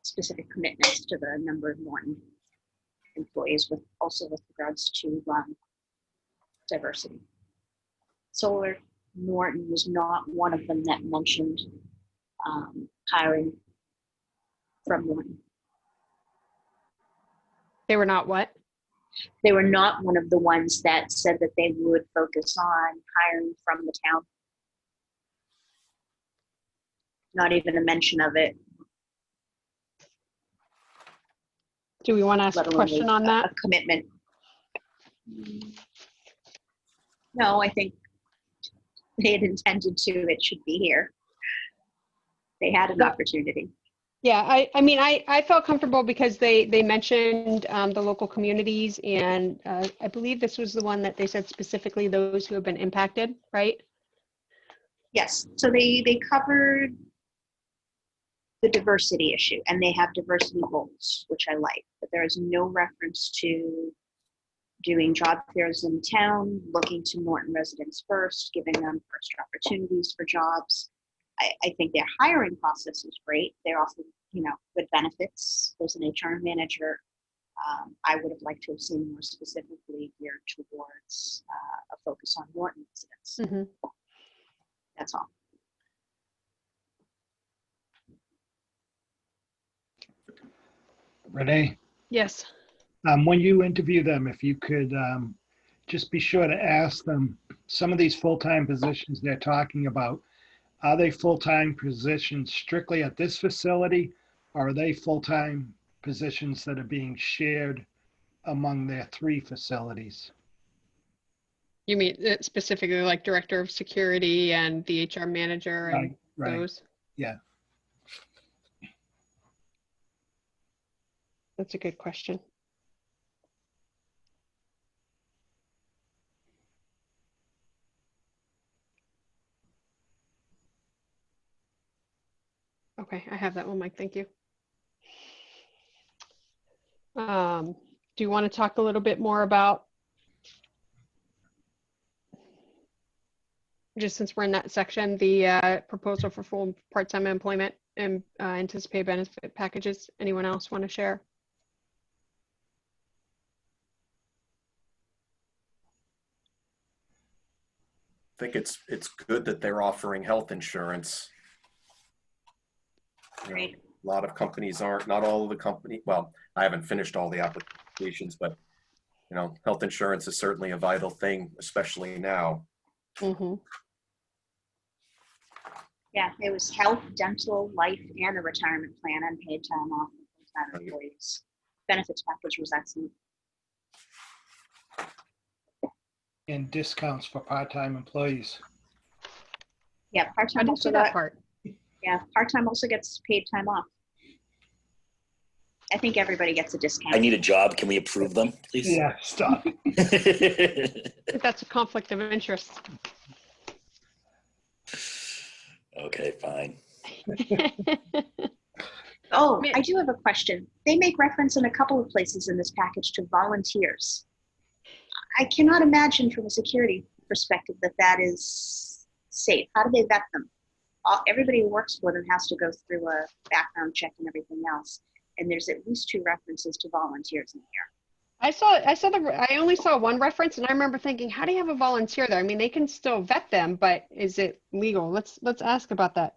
specific commitments to the number of Norton employees, with regards to diversity. Solar Norton was not one of them that mentioned hiring from Norton. They were not what? They were not one of the ones that said that they would focus on hiring from the town. Not even a mention of it. Do we want to ask a question on that? A commitment. No, I think they had intended to. It should be here. They had an opportunity. Yeah, I mean, I felt comfortable because they mentioned the local communities, and I believe this was the one that they said specifically those who have been impacted, right? Yes, so they covered the diversity issue, and they have diversity goals, which I like, but there is no reference to doing job fairs in town, looking to Norton residents first, giving them first opportunities for jobs. I think their hiring process is great. They offer, good benefits. There's an HR manager. I would have liked to have seen more specifically geared towards a focus on Norton residents. Mm-hmm. That's all. Renee, Yes. when you interview them, if you could just be sure to ask them, some of these full-time positions they're talking about, are they full-time positions strictly at this facility, or are they full-time positions that are being shared among their 3 facilities? You mean specifically like director of security and the HR manager and Right. those? Yeah. That's a good question. Okay, I have that one, Mike. Thank you. Do you want to talk a little bit more about, just since we're in that section, the proposal for full part-time employment and anticipated benefit packages? Anyone else want to share? I think it's good that they're offering health insurance. Right. A lot of companies aren't, not all of the company, well, I haven't finished all the applications, but health insurance is certainly a vital thing, especially now. Mm-hmm. Yeah, it was health, dental, life, and a retirement plan and paid time off for full-time employees. Benefits package was excellent. And discounts for part-time employees. Yeah, I part-time didn't also see that got, part. yeah, part-time also gets paid time off. I think everybody gets a discount. I need a job. Can we approve them, please? Yeah, stop. I think that's a conflict of interest. Okay, fine. Oh, I do have a question. They make reference in a couple of places in this package to volunteers. I cannot imagine from a security perspective that is safe. How do they vet them? Everybody who works for them has to go through a background check and everything else. And there's at least 2 references to volunteers in here. I only saw one reference, and I remember thinking, how do you have a volunteer there? I mean, they can still vet them, but is it legal? Let's ask about that.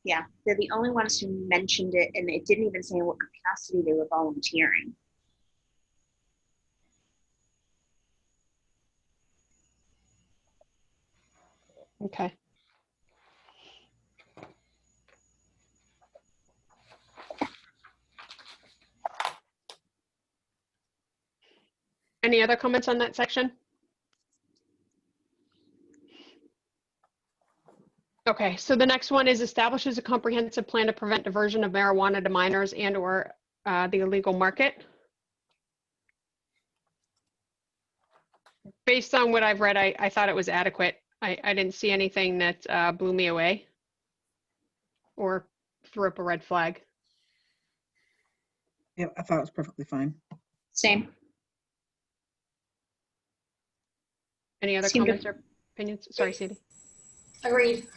Yeah, they're the only ones who mentioned it, and it didn't even say in what capacity they were volunteering. Okay. Any other comments on that section? Okay, so the next one is establishes a comprehensive plan to prevent diversion of marijuana to minors and or the illegal market. Based on what I've read, I thought it was adequate. I didn't see anything that blew me away or threw up a red flag. Yeah, I thought it was perfectly fine. Same. Any other Seemed to- comments or opinions? Sorry, Sadie. Agreed.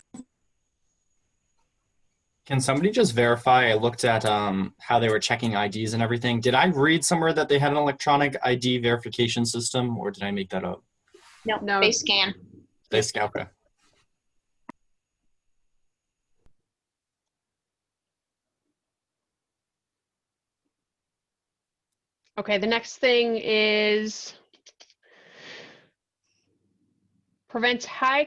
Can somebody just verify? I looked at how they were checking IDs and everything. Did I read somewhere that they had an electronic ID verification system, or did I make that up? No, they scan. They scan. Okay. Okay, the next thing is presents high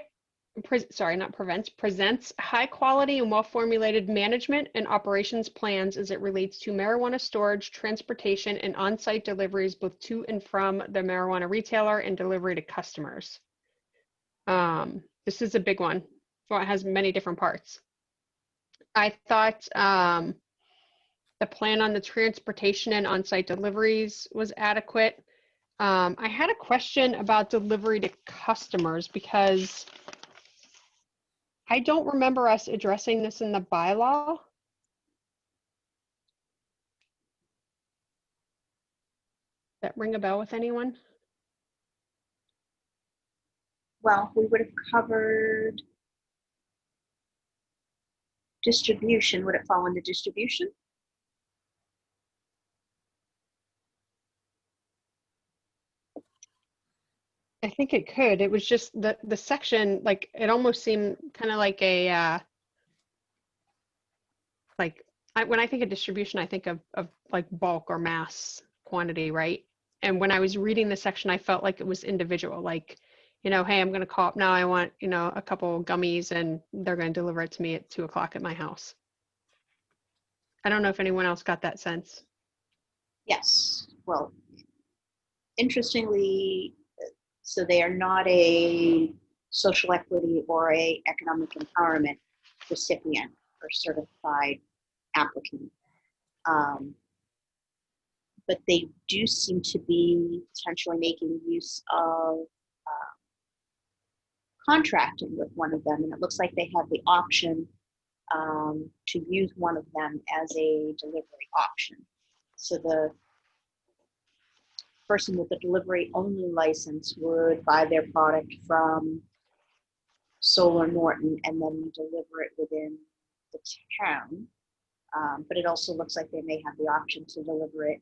quality and well-formulated management and operations plans as it relates to marijuana storage, transportation, and on-site deliveries both to and from the marijuana retailer and delivery to customers. This is a big one. So it has many different parts. I thought the plan on the transportation and on-site deliveries was adequate. I had a question about delivery to customers because I don't remember us addressing this in the bylaw. that ring a bell with anyone? Well, we would have covered distribution. Would it fall into distribution? I think it could. It was just the section, like, it almost seemed kind of like a, like, when I think of distribution, I think of like bulk or mass quantity, right? And when I was reading the section, I felt like it was individual, like, you know, hey, I'm going to call up now. I want, you know, a couple gummies and they're going to deliver it to me at 2 o'clock at my house. I don't know if anyone else got that sense. Yes. Well, interestingly, so they are not a social equity or a economic empowerment recipient or certified applicant. But they do seem to be potentially making use of contracting with one of them, and it looks like they have the option to use one of them as a delivery option. So the person with the delivery only license would buy their product from Solar Norton and then deliver it within the town. But it also looks like they may have the option to deliver it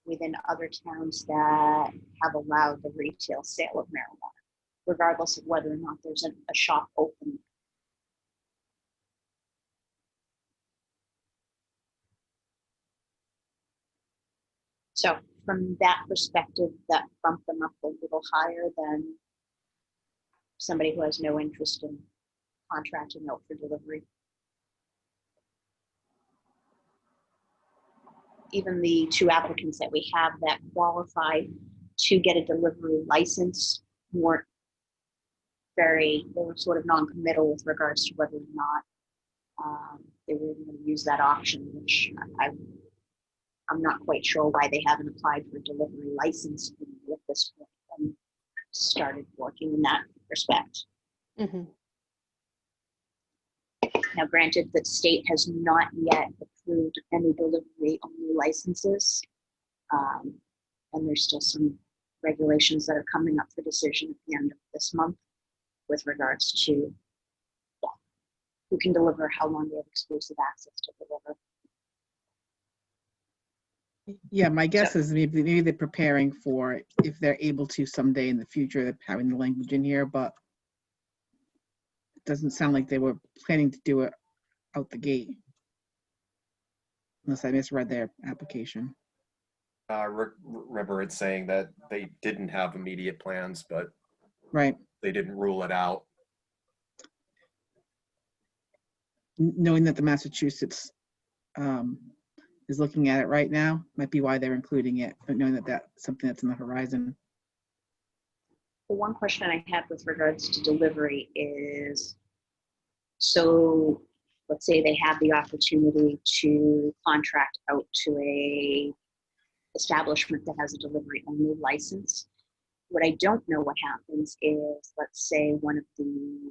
within other towns that have allowed the retail sale of marijuana, regardless of whether or not there's a shop open. So from that perspective, that bumped them up a little higher than somebody who has no interest in contracting out for delivery. Even the two applicants that we have that qualified to get a delivery license weren't they were sort of non-committal with regards to whether or not they were going to use that option, which I'm not quite sure why they haven't applied for a delivery license at this point and started working in that respect. Mm-hmm. Now, granted, the state has not yet approved any delivery only licenses, and there's still some regulations that are coming up for decision at the end of this month with regards to who can deliver, how long they have exclusive access to deliver. Yeah, my guess is maybe they're preparing for if they're able to someday in the future, having the language in here, but it doesn't sound like they were planning to do it out the gate. Unless I misread their application. Remember it saying that they didn't have immediate plans, but Right. they didn't rule it out. Knowing that the Massachusetts is looking at it right now might be why they're including it, but knowing that that's something that's on the horizon. The one question I have with regards to delivery is, so let's say they have the opportunity to contract out to a establishment that has a delivery only license. What I don't know what happens is, let's say one of the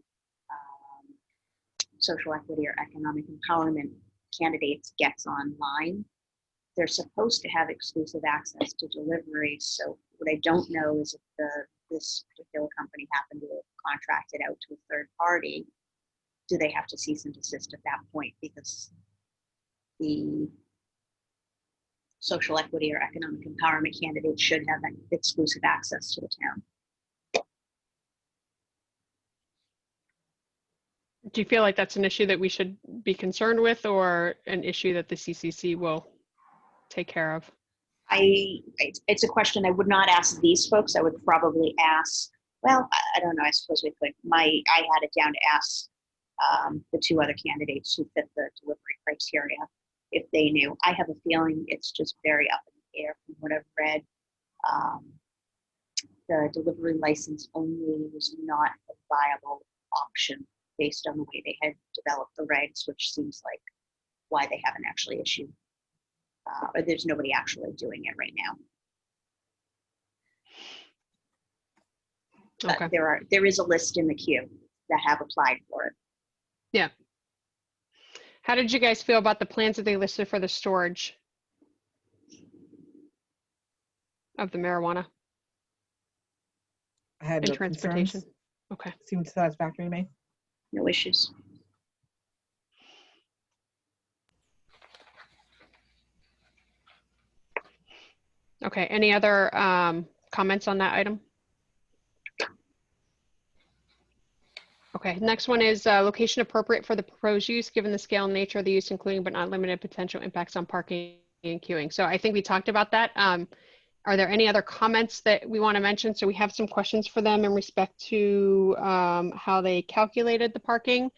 social equity or economic empowerment candidates gets online. They're supposed to have exclusive access to delivery. So what I don't know is if this particular company happened to contract it out to a third party, do they have to cease and desist at that point because the social equity or economic empowerment candidate should have exclusive access to the town? Do you feel like that's an issue that we should be concerned with, or an issue that the CCC will take care of? It's a question I would not ask these folks. I would probably ask, well, I don't know, I suppose we could. I had it down to ask the two other candidates who fit the delivery criteria if they knew. I have a feeling it's just very up in the air from what I've read. The delivery license only was not a viable option based on the way they had developed the regs, which seems like why they haven't actually issued, or there's nobody actually doing it right now. But Okay. there is a list in the queue that have applied for it. Yeah. How did you guys feel about the plans that they listed for the storage? of the marijuana I had and no transportation? concerns. Okay. Seemed satisfactory to me. No issues. Okay, any other comments on that item? Okay, next one is location appropriate for the proposed use, given the scale and nature of the use, including but not limited potential impacts on parking and queuing. So I think we talked about that. Are there any other comments that we want to mention? So we have some questions for them in respect to how they calculated the parking.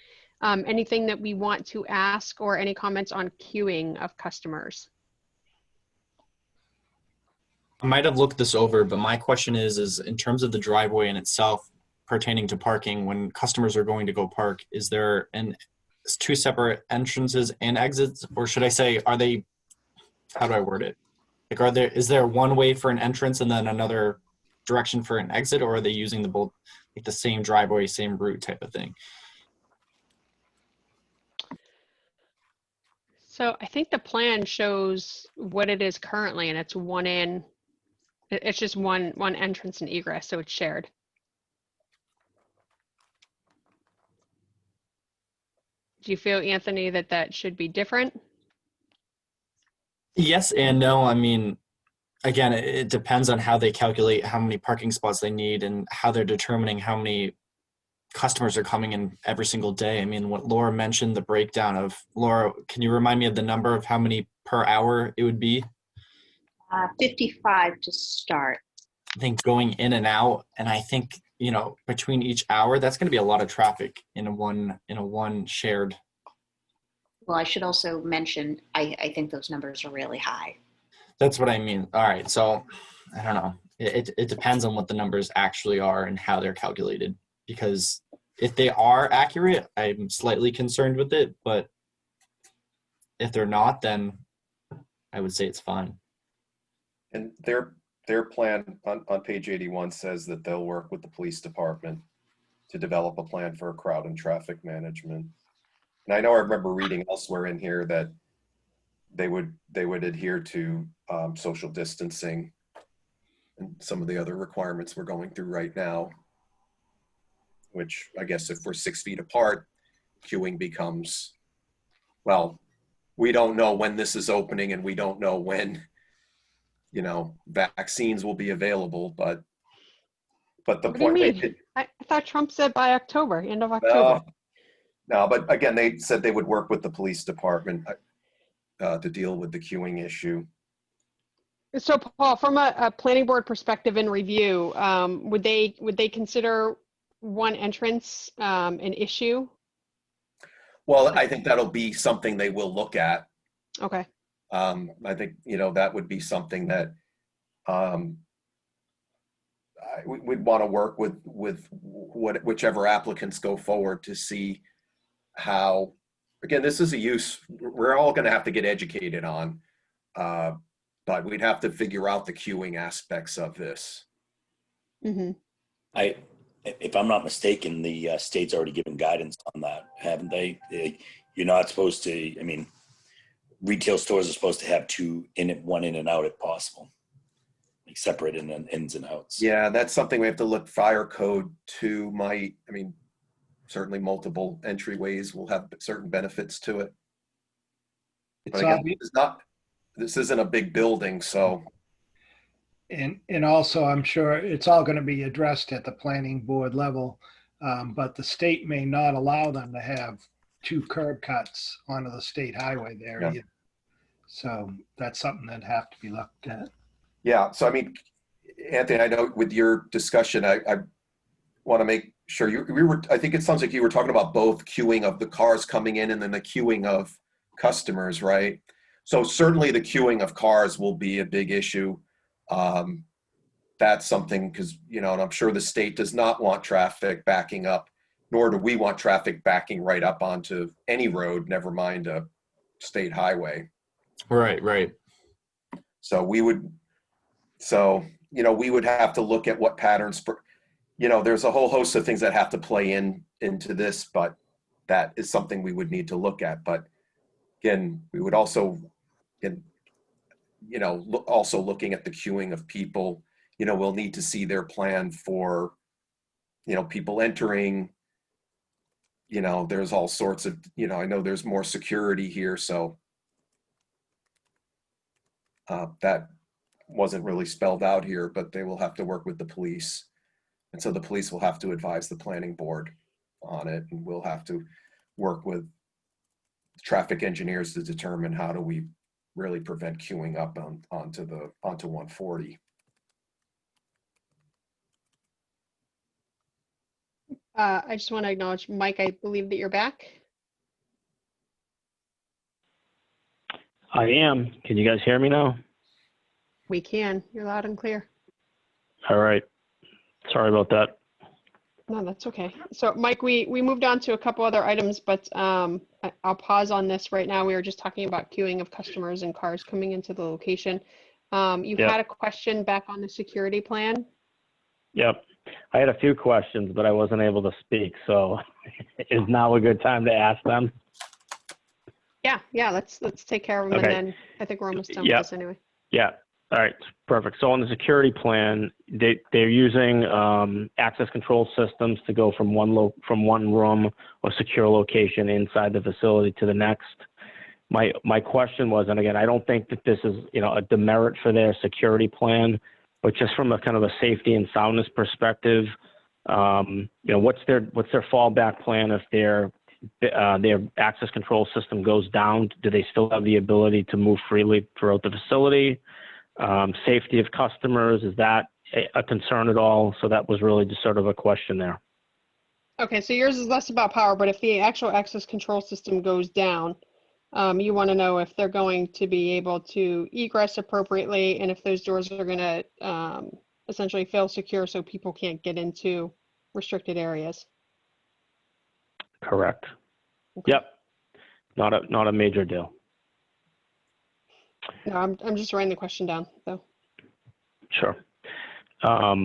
Anything that we want to ask or any comments on queuing of customers? I might have looked this over, but my question is in terms of the driveway in itself pertaining to parking, when customers are going to go park, is there two separate entrances and exits? Or should I say, how do I word it? Like, is there one way for an entrance and then another direction for an exit, or are they using both, like the same driveway, same route type of thing? So I think the plan shows what it is currently, and it's one in. It's just one entrance and egress, so it's shared. Do you feel, Anthony, that that should be different? Yes and no. I mean, again, it depends on how they calculate how many parking spots they need and how they're determining how many customers are coming in every single day. I mean, what Laura mentioned, the breakdown of, Laura, can you remind me of the number of how many per hour it would be? 55 to start. I think going in and out, and I think, between each hour, that's going to be a lot of traffic in a one shared. Well, I should also mention, I think those numbers are really high. That's what I mean. All right, so I don't know. It depends on what the numbers actually are and how they're calculated. Because if they are accurate, I'm slightly concerned with it. But if they're not, then I would say it's fine. And their plan on page 81 says that they'll work with the police department to develop a plan for crowd and traffic management. And I know I remember reading elsewhere in here that they would adhere to social distancing and some of the other requirements we're going through right now, which I guess if we're 6 feet apart, queuing becomes, well, we don't know when this is opening and we don't know when, vaccines will be available, but the What do you point mean? I thought Trump said by October, end of October. No, but again, they said they would work with the police department to deal with the queuing issue. So, Paul, from a planning board perspective and review, would they consider one entrance an issue? Well, I think that'll be something they will look at. Okay. I think, that would be something that we'd want to work with whichever applicants go forward to see how, again, this is a use we're all going to have to get educated on, but we'd have to figure out the queuing aspects of this. Mm-hmm. If I'm not mistaken, the state's already given guidance on that, haven't they? You're not supposed to, retail stores are supposed to have one in and out if possible, like separate in ins and outs. Yeah, that's something we have to look fire code to. Certainly multiple entryways will have certain benefits to it. But again, this isn't a big building, so. And also, I'm sure it's all going to be addressed at the planning board level, but the state may not allow them to have 2 curb cuts onto the state highway there either. So that's something that have to be looked at. Yeah, so Anthony, I know with your discussion, I want to make sure I think it sounds like you were talking about both queuing of the cars coming in and then the queuing of customers, right? So certainly the queuing of cars will be a big issue. That's something because, and I'm sure the state does not want traffic backing up, nor do we want traffic backing right up onto any road, never mind a state highway. Right. So we would have to look at what patterns, there's a whole host of things that have to play into this, but that is something we would need to look at. But again, we would also, you know, also looking at the queuing of people, you know, we'll need to see their plan for, you know, people entering, you know, there's all sorts of, you know, I know there's more security here, so that wasn't really spelled out here, but they will have to work with the police. And so the police will have to advise the planning board on it, and we'll have to work with traffic engineers to determine how do we really prevent queuing up onto 140. I just want to acknowledge, Mike, I believe that you're back. I am. Can you guys hear me now? We can. You're loud and clear. All right. Sorry about that. No, that's okay. So, Mike, we moved on to a couple other items, but I'll pause on this right now. We were just talking about queuing of customers and cars coming into the location. You Yep. had a question back on the security plan. Yep. I had a few questions, but I wasn't able to speak. So is now a good time to ask them? Yeah. Let's take care of them, Okay. and then I think we're almost done Yep. with this anyway. Yeah. All right. Perfect. So on the security plan, they're using access control systems to go from one room or secure location inside the facility to the next. My question was, and again, I don't think that this is, you know, a demerit for their security plan, but just from a kind of a safety and soundness perspective, you know, what's their fallback plan if their access control system goes down? Do they still have the ability to move freely throughout the facility? Safety of customers, is that a concern at all? So that was really just sort of a question there. Okay, so yours is less about power, but if the actual access control system goes down, you want to know if they're going to be able to egress appropriately and if those doors are going to essentially fail secure so people can't get into restricted areas. Correct. Okay. Yep. Not a major deal. No, I'm just writing the question down, though. Sure. I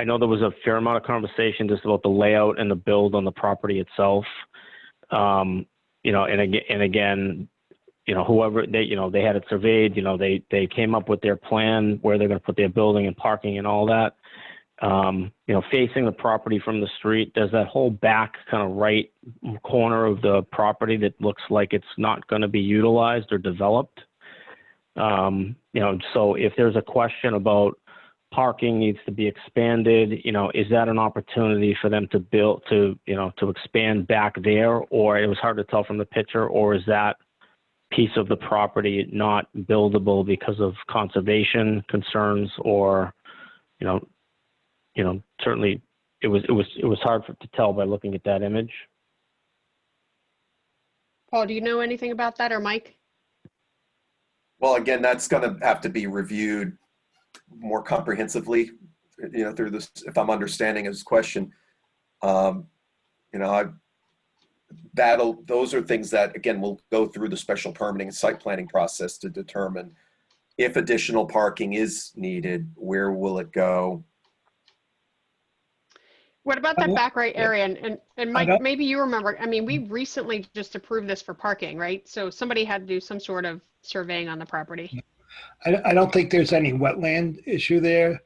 know there was a fair amount of conversation just about the layout and the build on the property itself. You know, and again, you know, whoever they had it surveyed, you know, they came up with their plan where they're going to put their building and parking and all that. You know, facing the property from the street, there's that whole back kind of right corner of the property that looks like it's not going to be utilized or developed. You know, so if there's a question about parking needs to be expanded, you know, is that an opportunity for them to expand back there? Or it was hard to tell from the picture, or is that piece of the property not buildable because of conservation concerns, or, you know, certainly it was hard to tell by looking at that image. Paul, do you know anything about that, or Mike? Well, again, that's going to have to be reviewed more comprehensively, you know, through this, if I'm understanding his question. You know, those are things that, again, will go through the special permitting and site planning process to determine if additional parking is needed, where will it go? What about that back right Yeah. area? And Mike, maybe you remember, I mean, we recently just approved this for parking, right? So somebody had to do some sort of surveying on the property. I don't think there's any wetland issue there.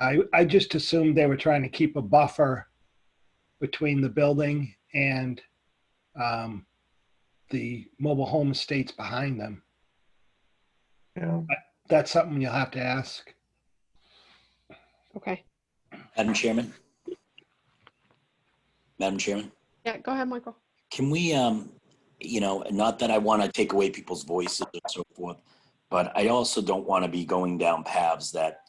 I just assumed they were trying to keep a buffer between the building and the mobile home estates behind them. Yeah. That's something you'll have to ask. Okay. Madam Chairman? Madam Chairman? Yeah, go ahead, Michael. Can we, you know, not that I want to take away people's voices and so forth, but I also don't want to be going down paths that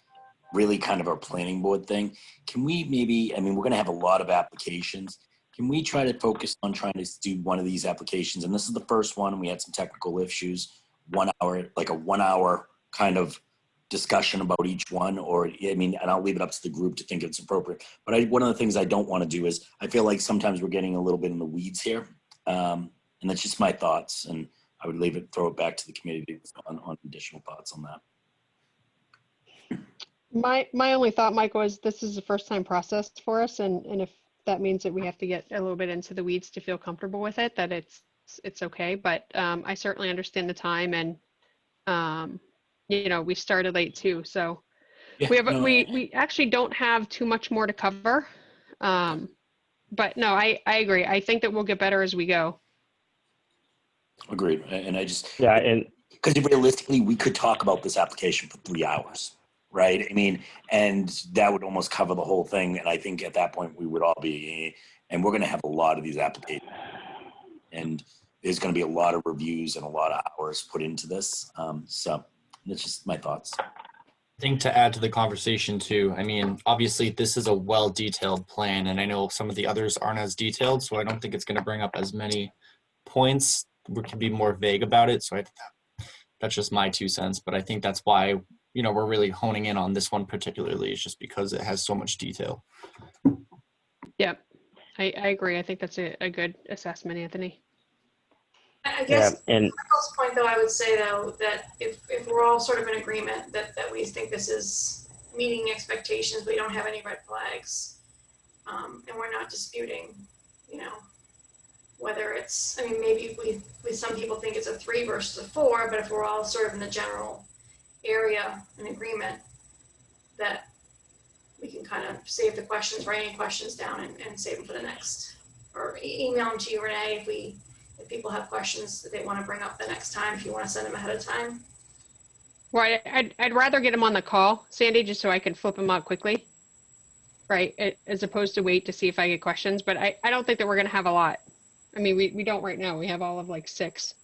really kind of are planning board thing. Can we maybe, I mean, we're going to have a lot of applications. Can we try to focus on trying to do one of these applications? And this is the first one. We had some technical issues, 1 hour, like a 1 hour kind of discussion about each one, or I mean, and I'll leave it up to the group to think it's appropriate. But one of the things I don't want to do is I feel like sometimes we're getting a little bit in the weeds here. And that's just my thoughts. And I would throw it back to the committee on additional thoughts on that. My only thought, Michael, is this is a first time process for us. And if that means that we have to get a little bit into the weeds to feel comfortable with it, that it's okay. But I certainly understand the time and We started late too, so Yeah, we actually don't have too much more to cover. But no, I agree. I think that we'll get better as we go. agreed. And I just, Yeah, and because realistically, we could talk about this application for 3 hours, right? I mean, and that would almost cover the whole thing. And I think at that point we would all be, and we're going to have a lot of these applications, and there's going to be a lot of reviews and a lot of hours put into this. So that's just my thoughts. I think to add to the conversation too, I mean, obviously this is a well-detailed plan, and I know some of the others aren't as detailed, so I don't think it's going to bring up as many points. We can be more vague about it. So that's just my 2 cents, but I think that's why, we're really honing in on this one particularly, is just because it has so much detail. Yep, I agree. I think that's a good assessment, Anthony. I guess yeah, and Michael's point, though, I would say, though, that if we're all sort of in agreement that we think this is meeting expectations, we don't have any red flags, and we're not disputing, whether it's, I mean, maybe some people think it's a 3 versus a 4, but if we're all sort of in the general area in agreement, that we can kind of save the questions, write any questions down and save them for the next, or email them to you, Renee, if people have questions that they want to bring up the next time, if you want to send them ahead of time. Well, I'd rather get them on the call, Sandy, just so I can flip them out quickly, right? As opposed to wait to see if I get questions. But I don't think that we're going to have a lot. I mean, we don't right now. We have all of like 6.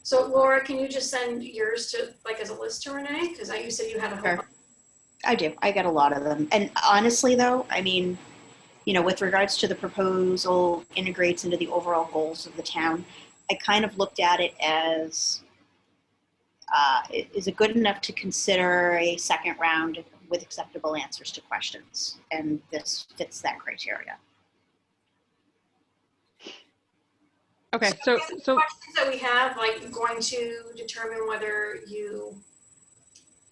So Laura, can you just send yours to, like, as a list to Renee? Because you said you had a whole Sure. bunch. I do. I get a lot of them. And honestly, though, I mean, with regards to the proposal integrates into the overall goals of the town, I kind of looked at it as, is it good enough to consider a second round with acceptable answers to questions? And this fits that criteria. Okay, I so guess the questions that we have, like, going to determine whether you.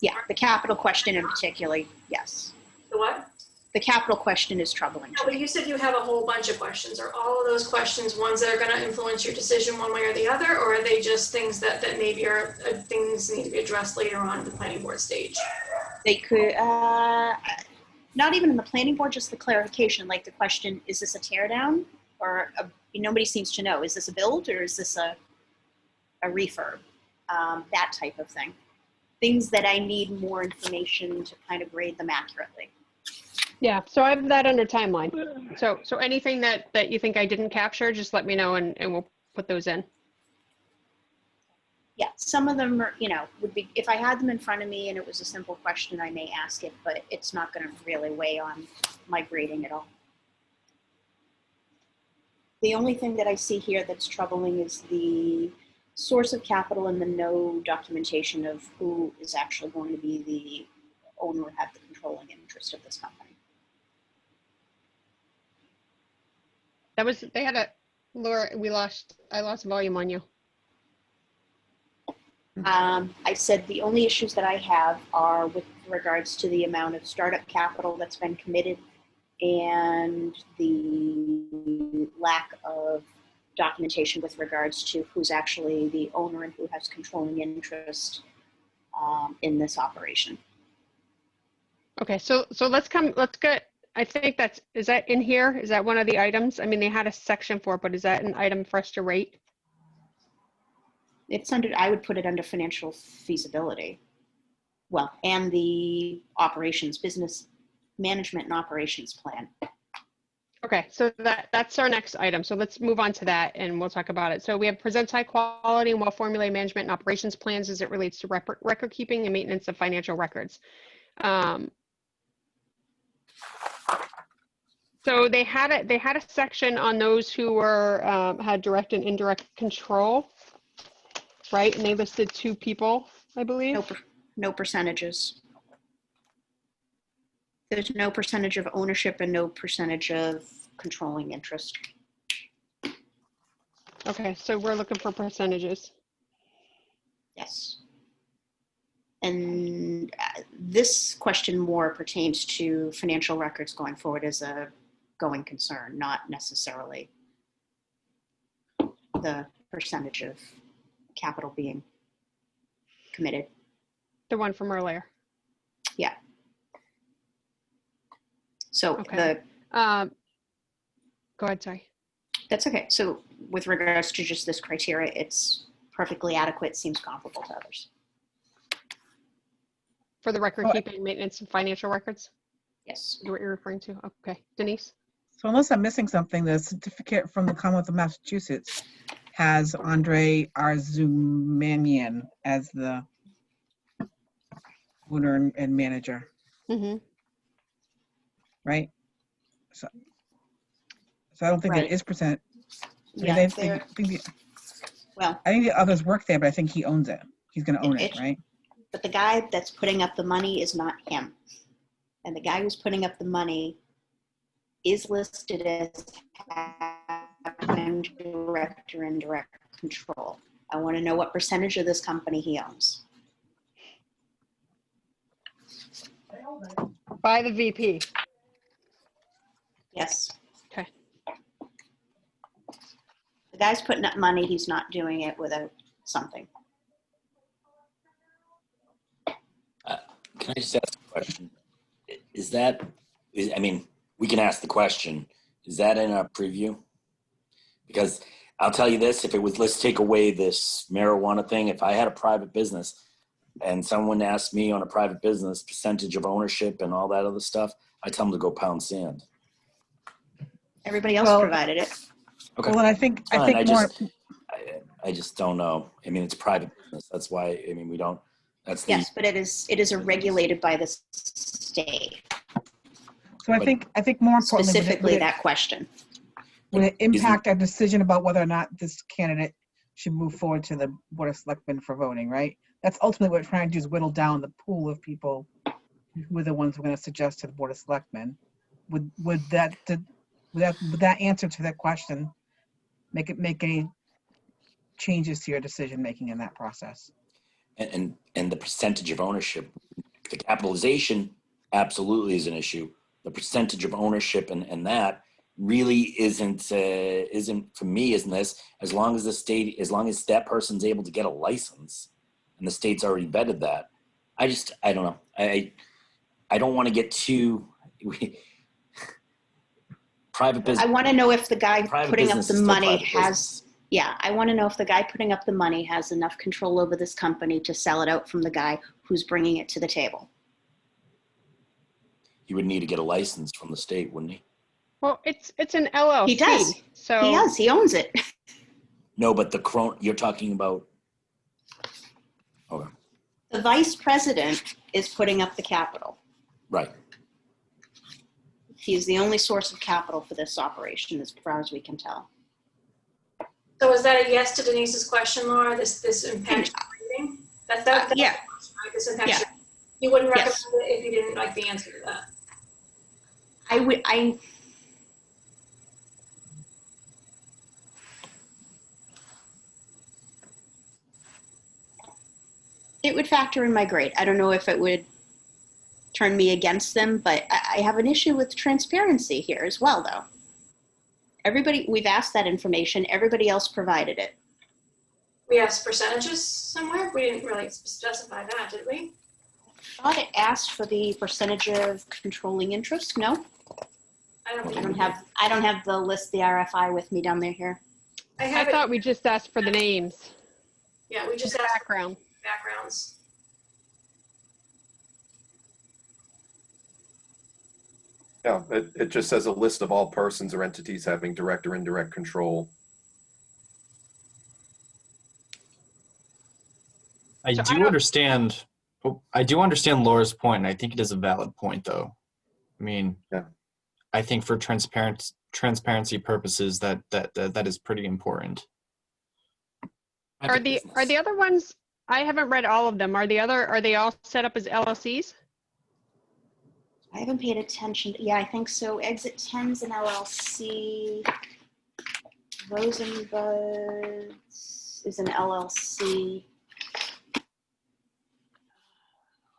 Yeah, the capital question in particular, yes. The what? The capital question is troubling No, to but me. you said you have a whole bunch of questions. Are all of those questions ones that are going to influence your decision one way or the other, or are they just things that maybe are things need to be addressed later on at the planning board stage? They could, not even in the planning board, just the clarification, like the question, is this a tear down? Or nobody seems to know, is this a build or is this a refurb? That type of thing. Things that I need more information to kind of grade them accurately. yeah, so I have that under timeline. So anything that you think I didn't capture, just let me know and we'll put those in. Yeah, some of them are, would be, if I had them in front of me and it was a simple question, I may ask it, but it's not going to really weigh on my grading at all. The only thing that I see here that's troubling is the source of capital and the no documentation of who is actually going to be the owner or have the controlling interest of this company. They had Laura, I lost volume on you. I said the only issues that I have are with regards to the amount of startup capital that's been committed and the lack of documentation with regards to who's actually the owner and who has controlling interest in this operation. Okay, so let's get, I think is that in here? Is that one of the items? I mean, they had a section for it, but is that an item for us to rate? It's under, I would put it under financial feasibility. Well, and the operations, business management and operations plan. Okay, so that's our next item. So let's move on to that and we'll talk about it. So we have presents high quality and well-formulated management and operations plans as it relates to record keeping and maintenance of financial records. So they had a section on those who were had direct and indirect control, right? And they listed 2 people, I believe. No percentages. There's no percentage of ownership and no percentage of controlling interest. Okay, so we're looking for percentages. Yes. And this question more pertains to financial records going forward as a going concern, not necessarily the percentage of capital being committed. The one from earlier. Yeah. So Okay. Go ahead, sorry. that's okay. So with regards to just this criteria, it's perfectly adequate, seems comparable to others. For the record Oh, keeping, maintenance, and financial records? Yes. Is what you're referring to? Okay. Denise? So unless I'm missing something, the certificate from the Commonwealth of Massachusetts has Andre Arzumanian as the owner and manager, Mm-hmm. right? So I don't think Right. there is percent. Yeah, I they're, think well, the others work there, but I think he owns it. He's going to own it, It- right? but the guy that's putting up the money is not him. And the guy who's putting up the money is listed as having direct or indirect control. I want to know what percentage of this company he owns. By the VP. Yes. Okay. The guy's putting up money, he's not doing it without something. Can I just ask a question? I mean, we can ask the question. Is that in our preview? Because I'll tell you this, if it was, let's take away this marijuana thing. If I had a private business and someone asked me on a private business percentage of ownership and all that other stuff, I tell them to go pound sand. Everybody else Well- provided it. Okay. Well, and I think Fine, more. I just don't know. I mean, it's private business. That's why, I mean, we don't, that's the. Yes, but it is regulated by the state, So I think more importantly, specifically that question. would it impact our decision about whether or not this candidate should move forward to the Board of Selectmen for voting, right? That's ultimately what we're trying to do, is whittle down the pool of people who are the ones we're going to suggest to the Board of Selectmen. Would that answer to that question make any changes to your decision making in that process? And the percentage of ownership, the capitalization absolutely is an issue. The percentage of ownership and that really isn't for me, isn't this, as long as that person's able to get a license and the state's already vetted that. I don't know. I don't want to get too private business. I want to know if the guy Private putting up business the is still money private has, business. yeah, I want to know if the guy putting up the money has enough control over this company to sell it out from the guy who's bringing it to the table. He would need to get a license from the state, wouldn't he? Well, it's an LLC. He does. So He does. He owns it. No, but you're talking about. Okay. The vice president is putting up the capital. Right. He's the only source of capital for this operation, as far as we can tell. So is that a yes to Denise's question, Laura? This impacts your rating? That's Yeah. right? This impacts Yeah. you wouldn't recommend Yes. it if you didn't like the answer to that. It would factor in my grade. I don't know if it would turn me against them, but I have an issue with transparency here as well, though. We've asked that information. Everybody else provided it. We have percentages somewhere? We didn't really specify that, did we? I thought it asked for the percentage of controlling interest. No, I don't think I don't have the list, the RFI with me down there here. I I have it. thought we just asked for the names, Yeah, we just the asked background. backgrounds. Yeah, it just says a list of all persons or entities having direct or indirect control. I So I do don't- understand. I do understand Laura's point, and I think it is a valid point, though. I mean, Yeah. I think for transparency purposes, that is pretty important. Are the other ones? I haven't read all of them. Are they all set up as LLCs? I haven't paid attention. Yeah, I think so. Exit 10's an LLC. Rosenbuds is an LLC.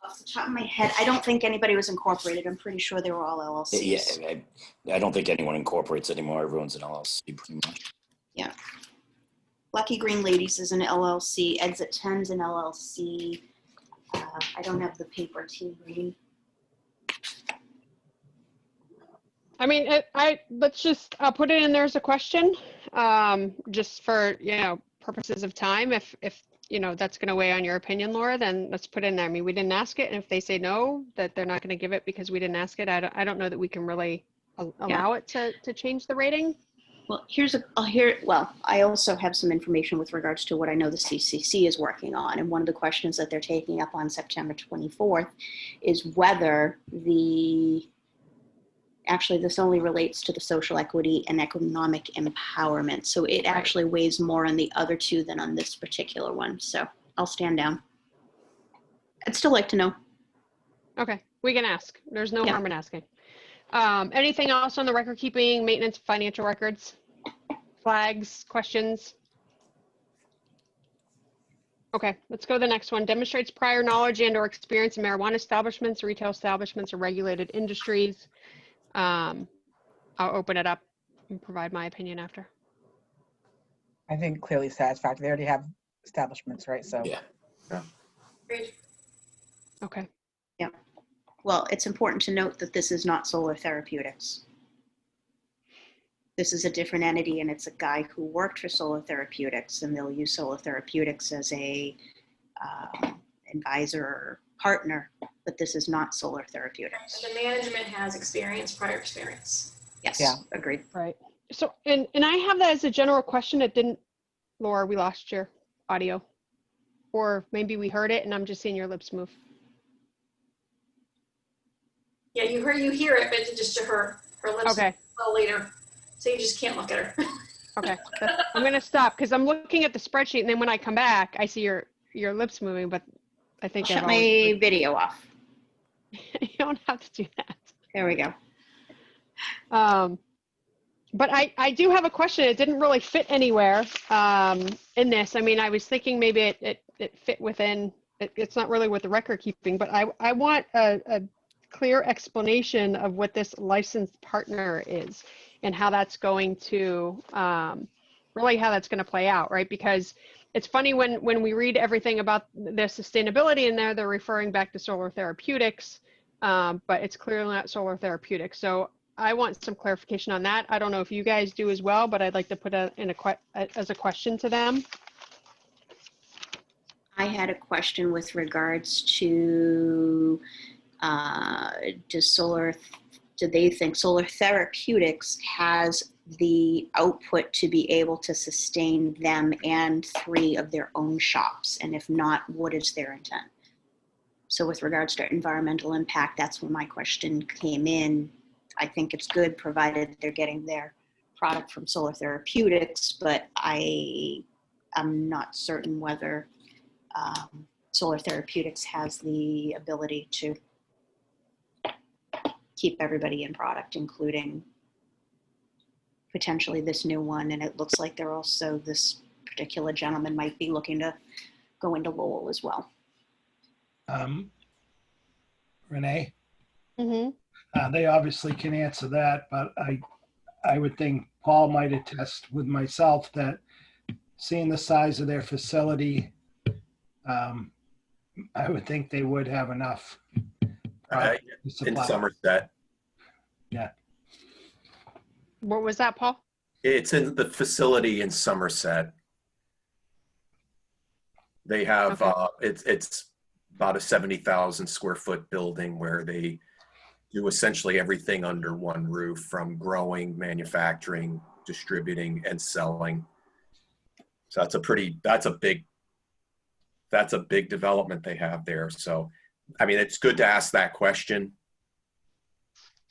Off the top of my head, I don't think anybody was incorporated. I'm pretty sure they were all LLCs. Yeah, I don't think anyone incorporates anymore. Everyone's an LLC pretty much. Yeah. Lucky Green Ladies is an LLC. Exit 10's an LLC. I don't have the paper to read. I mean, let's just, I'll put it in there as a question, just for, purposes of time. If, that's going to weigh on your opinion, Laura, then let's put it in there. I mean, we didn't ask it. And if they say no, that they're not going to give it because we didn't ask it, I don't know that we can really allow it to change the rating. Well, I also have some information with regards to what I know the CCC is working on. And one of the questions that they're taking up on September 24th is whether actually this only relates to the social equity and economic empowerment. So it actually weighs more on the other two than on this particular one. So I'll stand down. I'd still like to know. Okay, we can ask. There's no harm in asking. Anything else on the record keeping, maintenance, financial records, flags, questions? Okay, let's go to the next one. Demonstrates prior knowledge and or experience in marijuana establishments, retail establishments, or regulated industries. I'll open it up and provide my opinion after. I think clearly satisfactory. They already have establishments, right? So Yeah. Great. Okay. Yeah. Well, it's important to note that this is not Solar Therapeutics. This is a different entity, and it's a guy who worked for Solar Therapeutics, and they'll use Solar Therapeutics as a advisor or partner, but this is not Solar Therapeutics. The management has prior experience. Yes, Yeah. agreed. Right. So, and I have that as a general question. It didn't, Laura, we lost your audio. Or maybe we heard it and I'm just seeing your lips move. Yeah, you hear it, but it's just to her lips Okay. a little later. So you just can't look at her. Okay. I'm going to stop because I'm looking at the spreadsheet and then when I come back, I see your lips moving, but I think Shut my video off. You don't have to do that. There we go. But I do have a question. It didn't really fit anywhere in this. I mean, I was thinking maybe it fit within, it's not really with the record keeping, but I want a clear explanation of what this licensed partner is and how that's going to, really how that's going to play out, right? Because it's funny when we read everything about the sustainability in there, they're referring back to Solar Therapeutics, but it's clearly not Solar Therapeutics. So I want some clarification on that. I don't know if you guys do as well, but I'd like to put as a question to them. I had a question with regards to do they think Solar Therapeutics has the output to be able to sustain them and 3 of their own shops? And if not, what is their intent? So with regards to environmental impact, that's when my question came in. I think it's good provided they're getting their product from Solar Therapeutics, but I'm not certain whether Solar Therapeutics has the ability to keep everybody in product, including potentially this new one. And it looks like they're also, this particular gentleman might be looking to go into Lowell as well. Renee? Mm-hmm. They obviously can answer that, but I would think Paul might attest with myself that seeing the size of their facility, I would think they would have enough product to In supply. Somerset. Yeah. What was that, Paul? It's in the facility in Somerset. They have, Okay. it's about a 70,000 square foot building where they do essentially everything under one roof, from growing, manufacturing, distributing, and selling. So that's a big development they have there. So, I mean, it's good to ask that question.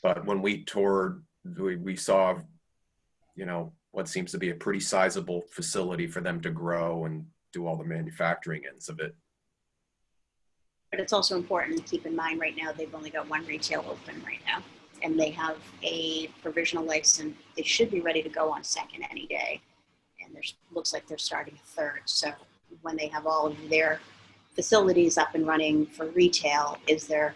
But when we toured, we saw, what seems to be a pretty sizable facility for them to grow and do all the manufacturing ends of it. But it's also important to keep in mind right now, they've only got 1 retail open right now, and they have a provisional license. They should be ready to go on 2nd any day. And looks like they're starting a 3rd. So when they have all of their facilities up and running for retail, is there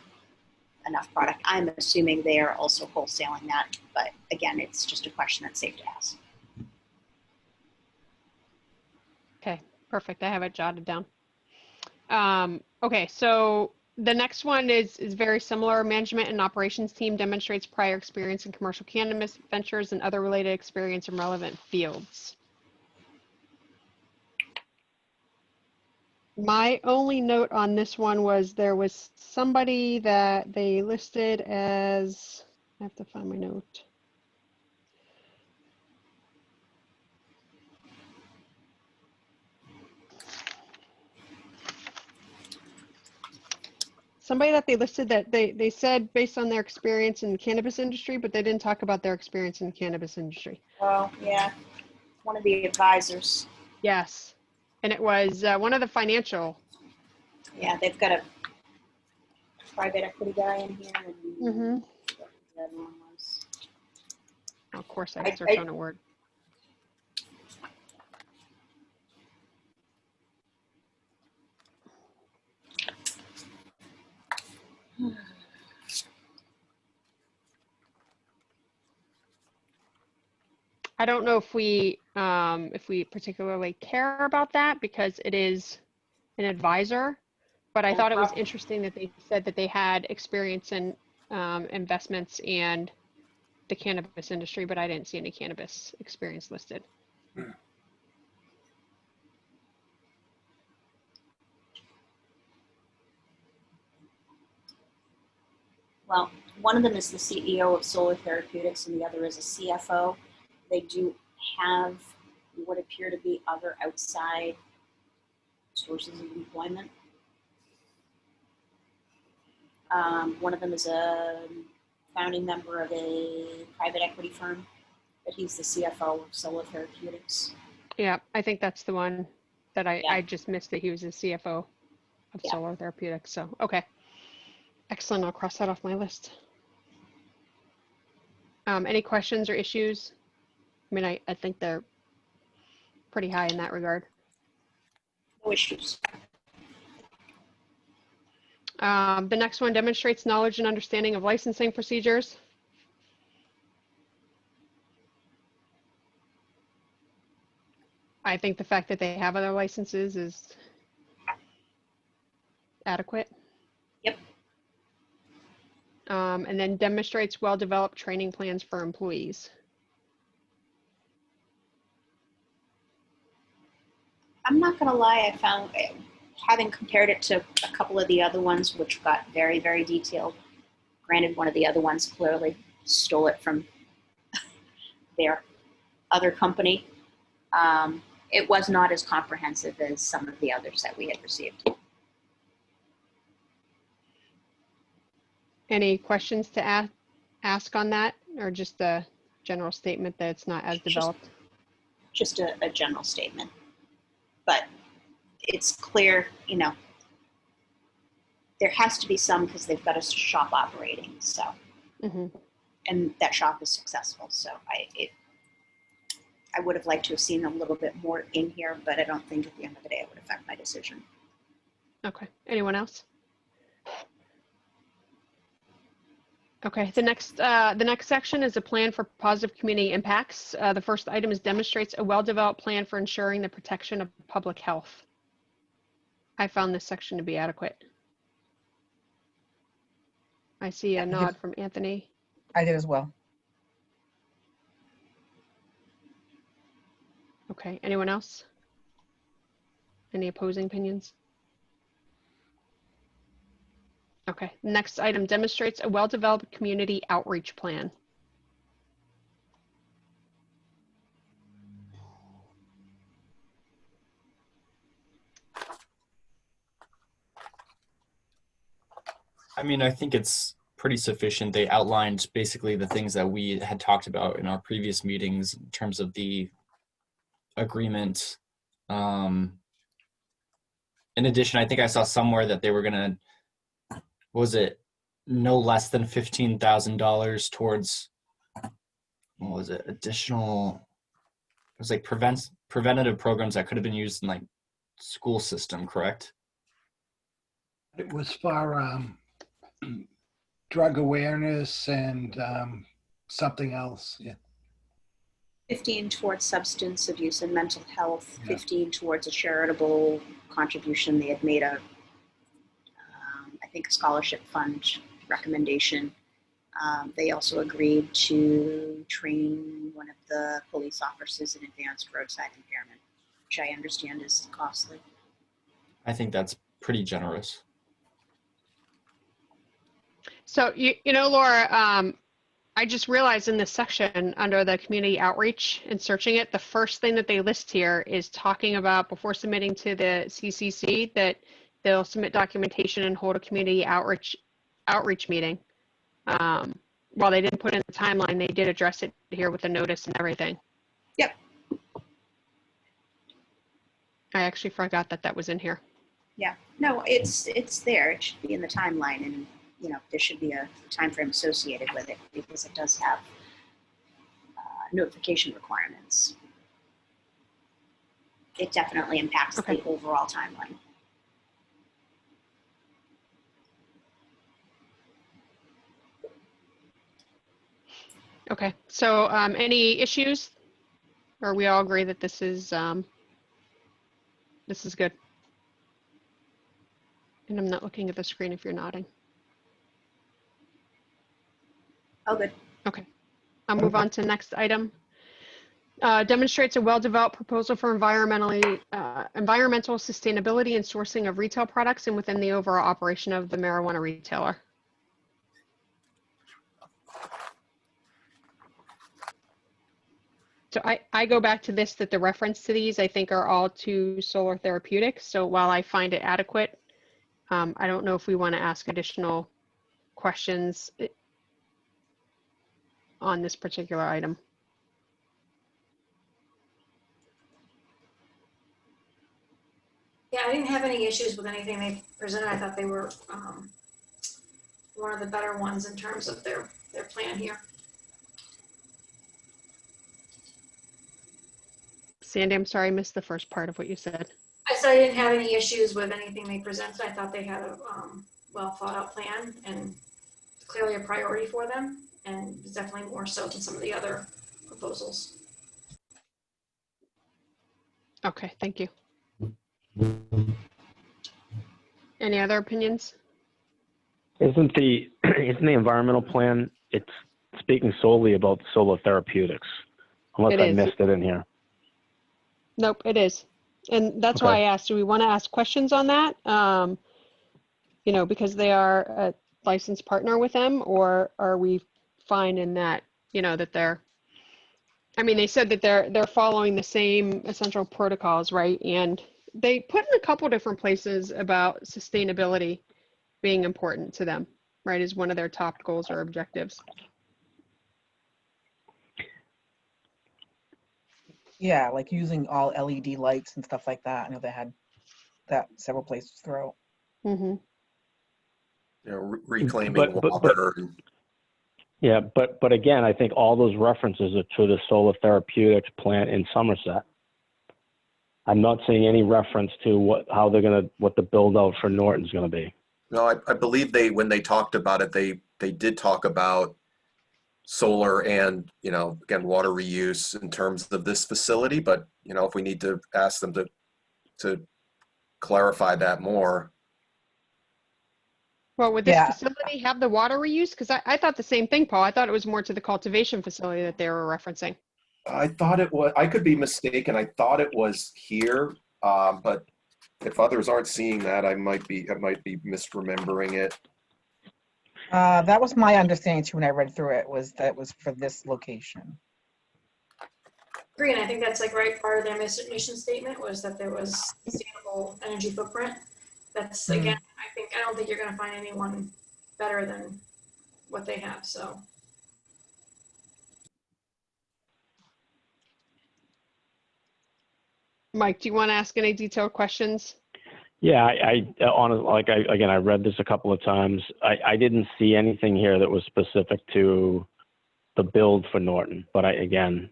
enough product? I'm assuming they are also wholesaling that, but again, it's just a question that's safe to ask. Perfect. I have it jotted down. Okay, so the next one is very similar. Management and operations team demonstrates prior experience in commercial cannabis ventures and other related experience in relevant fields. My only note on this one was there was somebody that they listed as, I have to find my note. Somebody that they listed that they said based on their experience in the cannabis industry, but they didn't talk about their experience in the cannabis industry. Oh, yeah. One of the advisors. Yes. And it was one of the financial. Yeah, they've got a private equity guy in here. And Mm-hmm. the other one was. Of course, I searched on a word. I don't know if we particularly care about that because it is an advisor, but I thought it was interesting that they said that they had experience in investments and the cannabis industry, but I didn't see any cannabis experience listed. Well, one of them is the CEO of Solar Therapeutics and the other is a CFO. They do have what appear to be other outside sources of employment. One of them is a founding member of a private equity firm, but he's the CFO of Solar Therapeutics. Yeah, I think that's the one that Yeah. I just missed that he was the CFO of Yeah. Solar Therapeutics. So, okay. Excellent. I'll cross that off my list. Any questions or issues? I mean, I think they're pretty high in that regard. No issues. The next one demonstrates knowledge and understanding of licensing procedures. I think the fact that they have other licenses is adequate. Yep. And then demonstrates well-developed training plans for employees. I'm not going to lie, I found, having compared it to a couple of the other ones, which got very, very detailed, granted, one of the other ones clearly stole it from their other company. It was not as comprehensive as some of the others that we had received. Any questions to ask on that, or just a general statement that it's not as developed? Just a general statement. But it's clear, you know, there has to be some because they've got a shop operating, so. Mm-hmm. And that shop is successful, so I would have liked to have seen a little bit more in here, but I don't think at the end of the day it would affect my decision. Okay, anyone else? Okay, the next section is a plan for positive community impacts. The first item is demonstrates a well-developed plan for ensuring the protection of public health. I found this section to be adequate. I see a nod from Anthony. I did as well. Okay, anyone else? Any opposing opinions? Okay, next item demonstrates a well-developed community outreach plan. I mean, I think it's pretty sufficient. They outlined basically the things that we had talked about in our previous meetings in terms of the agreement. In addition, I think I saw somewhere that they were going to, was it no less than $15,000 towards, what was it, additional, it was like preventative programs that could have been used in like school system, correct? It was for drug awareness and something else. Yeah. 15 towards substance abuse and mental health, Yeah. 15 towards a charitable contribution. They had made a, I think, a scholarship fund recommendation. They also agreed to train one of the police officers in advanced roadside impairment, which I understand is costly. I think that's pretty generous. So, you know, Laura, I just realized in this section under the community outreach and searching it, the first thing that they list here is talking about before submitting to the CCC that they'll submit documentation and hold a community outreach meeting. While they didn't put in the timeline, they did address it here with the notice and everything. Yep. I actually forgot that that was in here. Yeah, no, it's there. It should be in the timeline, and you know there should be a time frame associated with it because it does have notification requirements. It definitely impacts Okay. the overall timeline. Okay, so any issues? Or we all agree that this is good? And I'm not looking at the screen if you're nodding. Oh, good. Okay, I'll move on to the next item. Demonstrates a well-developed proposal for environmental sustainability and sourcing of retail products and within the overall operation of the marijuana retailer. So I go back to this, that the reference to these, I think, are all to Solar Therapeutics. So while I find it adequate, I don't know if we want to ask additional questions on this particular item. Yeah, I didn't have any issues with anything they presented. I thought they were one of the better ones in terms of their plan here. Sandy, I'm sorry, I missed the first part of what you said. I said I didn't have any issues with anything they presented. I thought they had a well thought out plan and clearly a priority for them, and it's definitely more so than some of the other proposals. Okay, thank you. Any other opinions? Isn't the environmental plan, it's speaking solely about solar therapeutics, unless It I is. missed it in here. Nope, it is. And that's Okay. why I asked, do we want to ask questions on that? You know, because they are a licensed partner with them, or are we fine in that, you know, that they're, I mean, they said that they're following the same essential protocols, right? And they put in a couple different places about sustainability being important to them, right, as one of their top goals or objectives. Yeah, like using all LED lights and stuff like that. I know they had that several places throughout. Mm-hmm. You know, reclaiming But- water. And, Yeah, but again, I think all those references are to the solar therapeutics plant in Somerset. I'm not seeing any reference to what the build out for Norton's gonna be. no, I believe when they talked about it, they did talk about solar and, you know, again, water reuse in terms of this facility. But, you know, if we need to ask them to clarify that more. Well, would this Yeah. facility have the water reuse? Because I thought the same thing, Paul. I thought it was more to the cultivation facility that they were referencing. I thought it was, I could be mistaken. I thought it was here, but if others aren't seeing that, I might be misremembering it. That was my understanding too when I read through it, was that it was for this location. Agree, and I think that's like right part of their mission statement was that there was sustainable energy footprint. That's again, I don't think you're going to find anyone better than what they have. So. Mike, do you want to ask any detailed questions? Yeah, I honestly, I read this a couple of times. I didn't see anything here that was specific to the build for Norton. But again,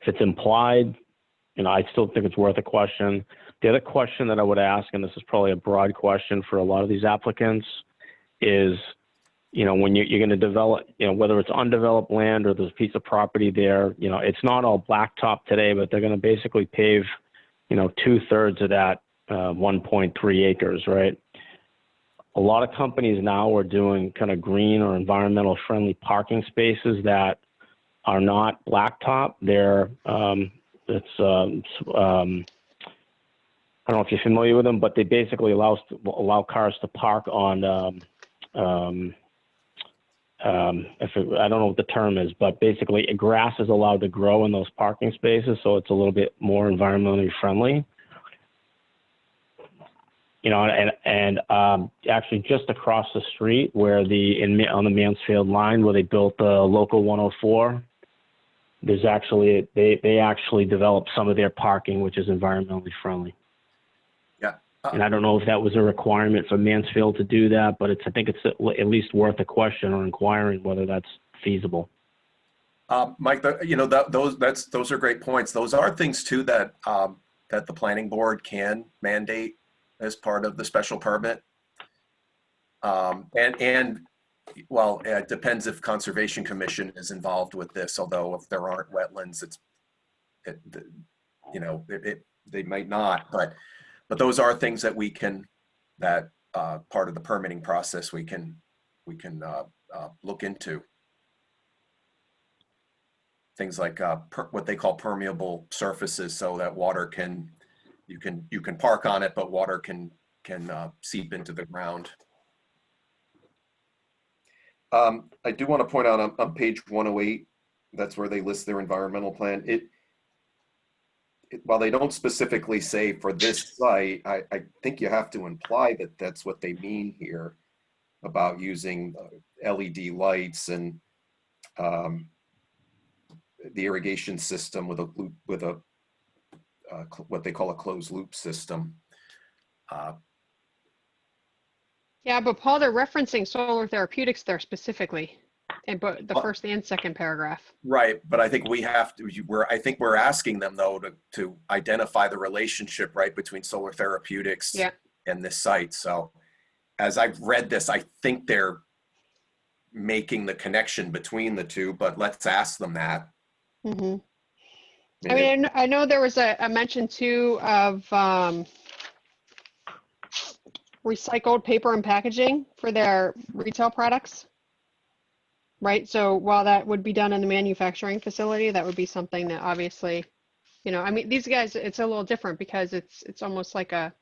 if it's implied, you know, I still think it's worth a question. The other question that I would ask, and this is probably a broad question for a lot of these applicants, is you know, when you're going to develop, you know, whether it's undeveloped land or there's a piece of property there, you know, it's not all blacktop today, but they're going to basically pave, you know, 2/3 of that 1.3 acres, right? A lot of companies now are doing kind of green or environmental friendly parking spaces that are not blacktop. They're, I don't know if you're familiar with them, but they basically allow cars to park on, I don't know what the term is, but basically grass is allowed to grow in those parking spaces, so it's a little bit more environmentally friendly. You know, and actually just across the street where on the Mansfield line where they built the local 104, there's actually, they actually developed some of their parking, which is environmentally friendly. Yeah. And I don't know if that was a requirement for Mansfield to do that, but I think it's at least worth a question or inquiring whether that's feasible. Mike, you know, those are great points. Those are things too that that the planning board can mandate as part of the special permit. And well, it depends if Conservation Commission is involved with this, although if there aren't wetlands, you know, they might not, but those are things that we can, that part of the permitting process we can look into. Things like what they call permeable surfaces, so that water you can park on it, but water can seep into the ground. I do want to point out on page 108, that's where they list their environmental plan. While they don't specifically say for this site, I think you have to imply that that's what they mean here about using LED lights and the irrigation system with a what they call a closed loop system. Yeah, but Paul, they're referencing solar therapeutics there specifically, in both the first and second paragraph. Right, but I think we have to. I think we're asking them though to identify the relationship, right, between solar therapeutics and this site. So, as I've read this, I think they're making the connection between the two. But let's ask them that. Mm-hmm. I mean, I know there was a mention too of recycled paper and packaging for their retail products, right? So while that would be done in the manufacturing facility, that would be something that obviously, you know, I mean, these guys, it's a little different because it's almost like a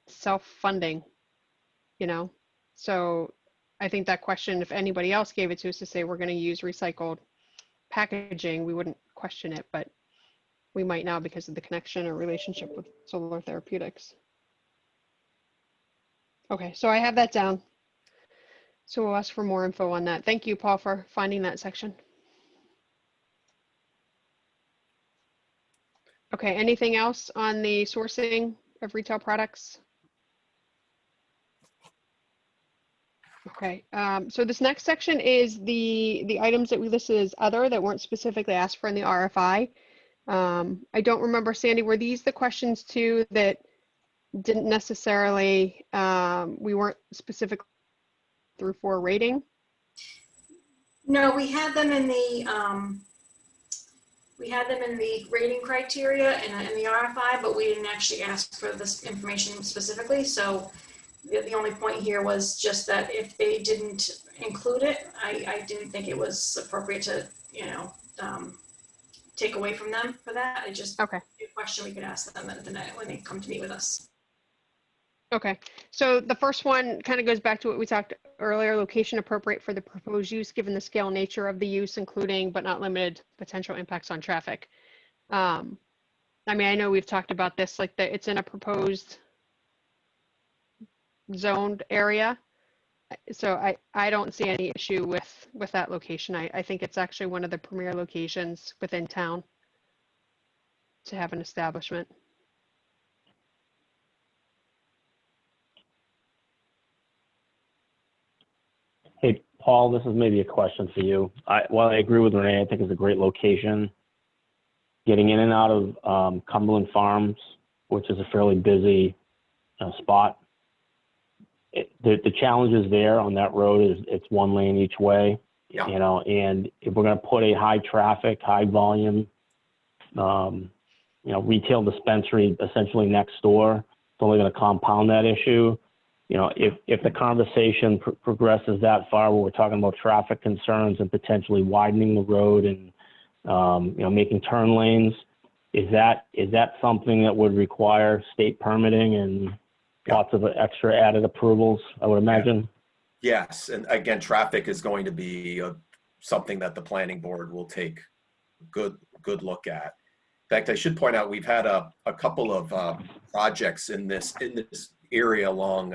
self-funding, you know? So I think that question, if anybody else gave it to us to say we're going to use recycled packaging, we wouldn't question it, but we might now because of the connection or relationship with solar therapeutics. Okay, so I have that down. So we'll ask for more info on that. Thank you, Paul, for finding that section. Okay, anything else on the sourcing of retail products? Okay, so this next section is the items that we listed as other that weren't specifically asked for in the RFI. I don't remember, Sandy, were these the questions too that didn't necessarily, we weren't specifically through for rating? No, we had them in the rating criteria and in the RFI, but we didn't actually ask for this information specifically. So the only point here was just that if they didn't include it, I didn't think it was appropriate to, you know, take away from them for that. I just, okay, a question we could ask them when they come to meet with us. Okay, so the first one kind of goes back to what we talked earlier, location appropriate for the proposed use given the scale and nature of the use, including but not limited potential impacts on traffic. I mean, I know we've talked about this, like it's in a proposed zoned area. So I don't see any issue with that location. I think it's actually one of the premier locations within town to have an establishment. Hey, Paul, this is maybe a question for you. While I agree with Renee, I think it's a great location. Getting in and out of Cumberland Farms, which is a fairly busy spot, the challenge is there on that road is it's one lane each way, Yeah. you know, and if we're going to put a high traffic, high volume, you know, retail dispensary essentially next door, it's only going to compound that issue. You know, if the conversation progresses that far where we're talking about traffic concerns and potentially widening the road and, you know, making turn lanes, is that something that would require state permitting and lots of extra added approvals, I would imagine? Yes, and again, traffic is going to be something that the planning board will take a good look at. In fact, I should point out we've had a couple of projects in this area along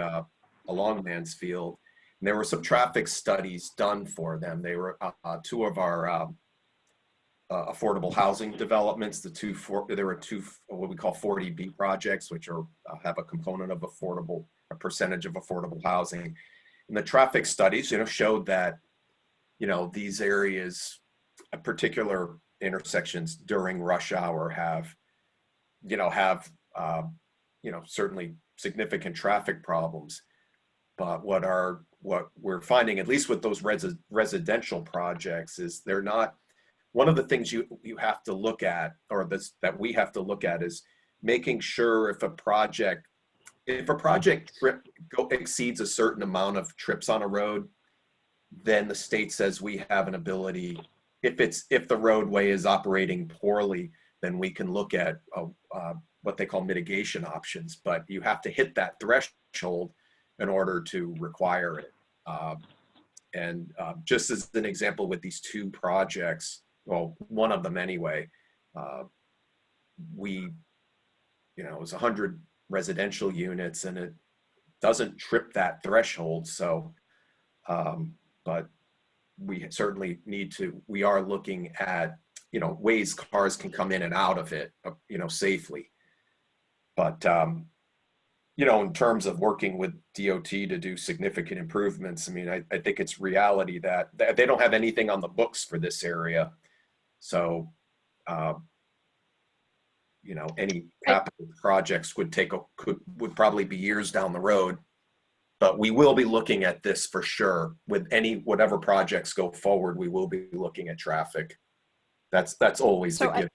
Mansfield, and there were some traffic studies done for them. They were two of our affordable housing developments. There were two what we call 40B projects, which are have a component of a percentage of affordable housing. And the traffic studies, you know, showed that, you know, these areas, particular intersections during rush hour have certainly significant traffic problems. But what we're finding, at least with those residential projects, is they're not. One of the things you have to look at, or that we have to look at, is making sure if a project trip exceeds a certain amount of trips on a road, then the state says we have an ability. If the roadway is operating poorly, then we can look at what they call mitigation options. But you have to hit that threshold in order to require it. Just as an example, with these two projects, well, one of them anyway, it was 100 residential units, and it doesn't trip that threshold. So, but we certainly we are looking at, you know, ways cars can come in and out of it, you know, safely. But, you know, in terms of working with DOT to do significant improvements, I mean, I think it's reality that they don't have anything on the books for this area. So, you know, any capital projects would probably be years down the road. But we will be looking at this for sure. With whatever projects go forward, we will be looking at traffic. That's always a given.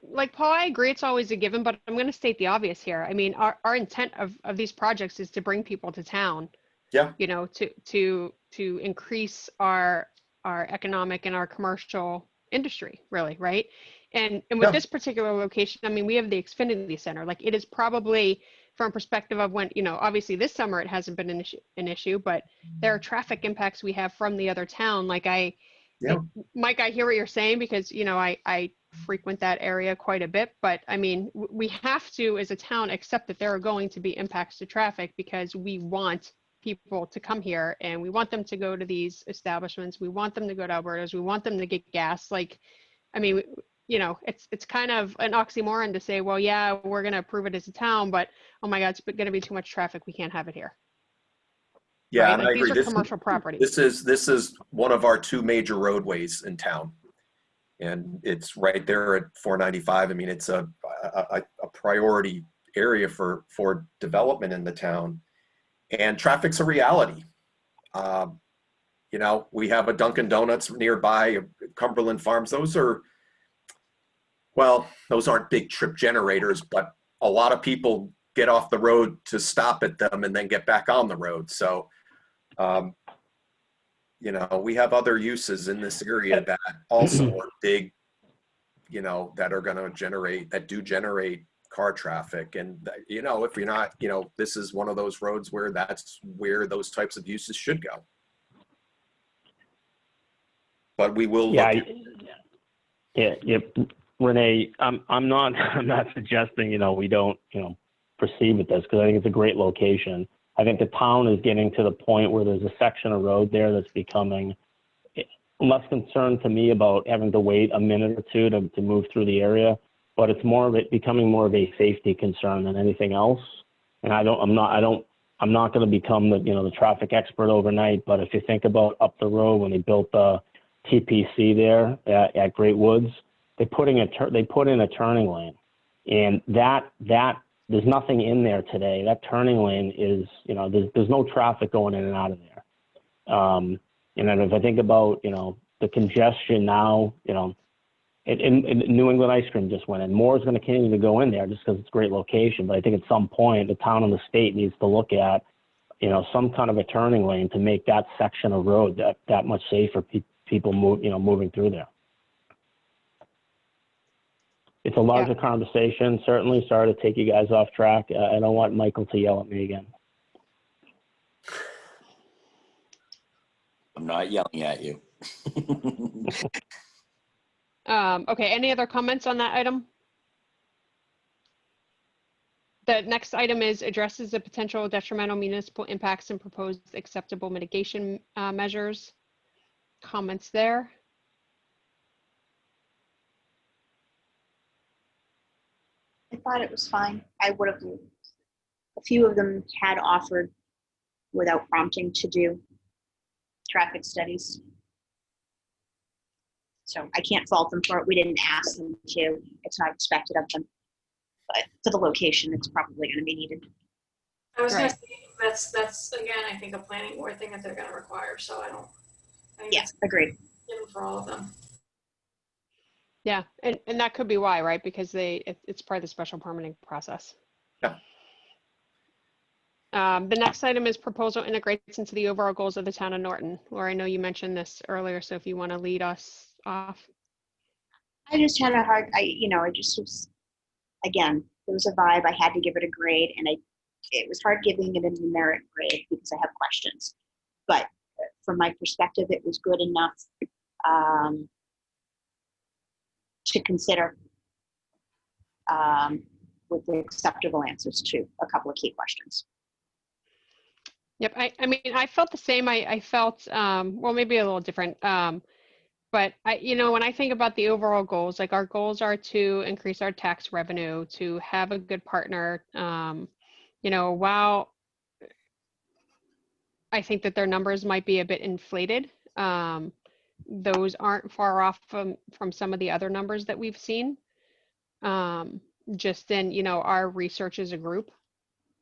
Like Paul, I agree it's always a given, but I'm going to state the obvious here. I mean, our intent of these projects is to bring people to town. Yeah. You know, to increase our economic and our commercial industry, really, right? And with this particular location, I mean, we have the Xfinity Center. Like, it is probably, from perspective of when, you know, obviously this summer it hasn't been an issue, but there are traffic impacts we have from the other town. Like Mike, I hear what you're saying, because, you know, I frequent that area quite a bit, but I mean, we have to, as a town, accept that there are going to be impacts to traffic, because we want people to come here and we want them to go to these establishments. We want them to go to Alberta's. We want them to get gas. Like, I mean, you know, it's kind of an oxymoron to say, well, yeah, we're going to approve it as a town, but oh my God, it's going to be too much traffic. We can't have it here. Yeah, right? and Like, I agree. These are commercial properties. This is one of our two major roadways in town, and it's right there at 495. I mean, it's a priority area for development in the town, and traffic's a reality. You know, we have a Dunkin' Donuts nearby, Cumberland Farms. Those aren't big trip generators, but a lot of people get off the road to stop at them and then get back on the road. So, you know, we have other uses in this area that also are big, you know, that do generate car traffic. And, you know, if you're not, you know, this is one of those roads where that's where those types of uses should go. But we will look at. Yeah. Renee, I'm not suggesting, you know, we don't, you know, proceed with this, because I think it's a great location. I think the town is getting to the point where there's a section of road there that's becoming less concerned to me about having to wait a minute or two to move through the area, but it's becoming more of a safety concern than anything else. And I'm not going to become the traffic expert overnight, but if you think about up the road when they built the TPC there at Great Woods, they put in a turning lane, and that there's nothing in there today. That turning lane is, you know, there's no traffic going in and out of there. And then if I think about, you know, the congestion now, you know, in New England Ice Cream just went in. More is going to continue to go in there just because it's a great location. But I think at some point the town and the state needs to look at, you know, some kind of a turning lane to make that section of road that much safer for people moving through there. It's a larger conversation, certainly. Sorry to take you guys off track. I don't want Michael to yell at me again. I'm not yelling at you. Okay, any other comments on that item? The next item is addresses the potential detrimental municipal impacts and proposed acceptable mitigation measures. Comments there? I thought it was fine. I would have, a few of them had offered without prompting to do traffic studies. So I can't fault them for it. We didn't ask them to. It's not expected of them. But for the location, it's probably going to be needed. I was gonna say, that's again, I think a planning board thing that they're gonna require, so I think Yeah, it's agreed. given for all of them. Yeah, and that could be why, right? Because it's part of the special permitting process. Yeah. The next item is proposal integrates into the overall goals of the town of Norton. Laura, I know you mentioned this earlier, so if you want to lead us off. I just had a hard, I just was, again, it was a vibe. I had to give it a grade, and it was hard giving it a numeric grade because I have questions. But from my perspective, it was good enough to consider with the acceptable answers to a couple of key questions. Yep, I mean, I felt the same. I felt, well, maybe a little different. But when I think about the overall goals, like our goals are to increase our tax revenue, to have a good partner. While I think that their numbers might be a bit inflated, those aren't far off from some of the other numbers that we've seen. Just in, our research as a group.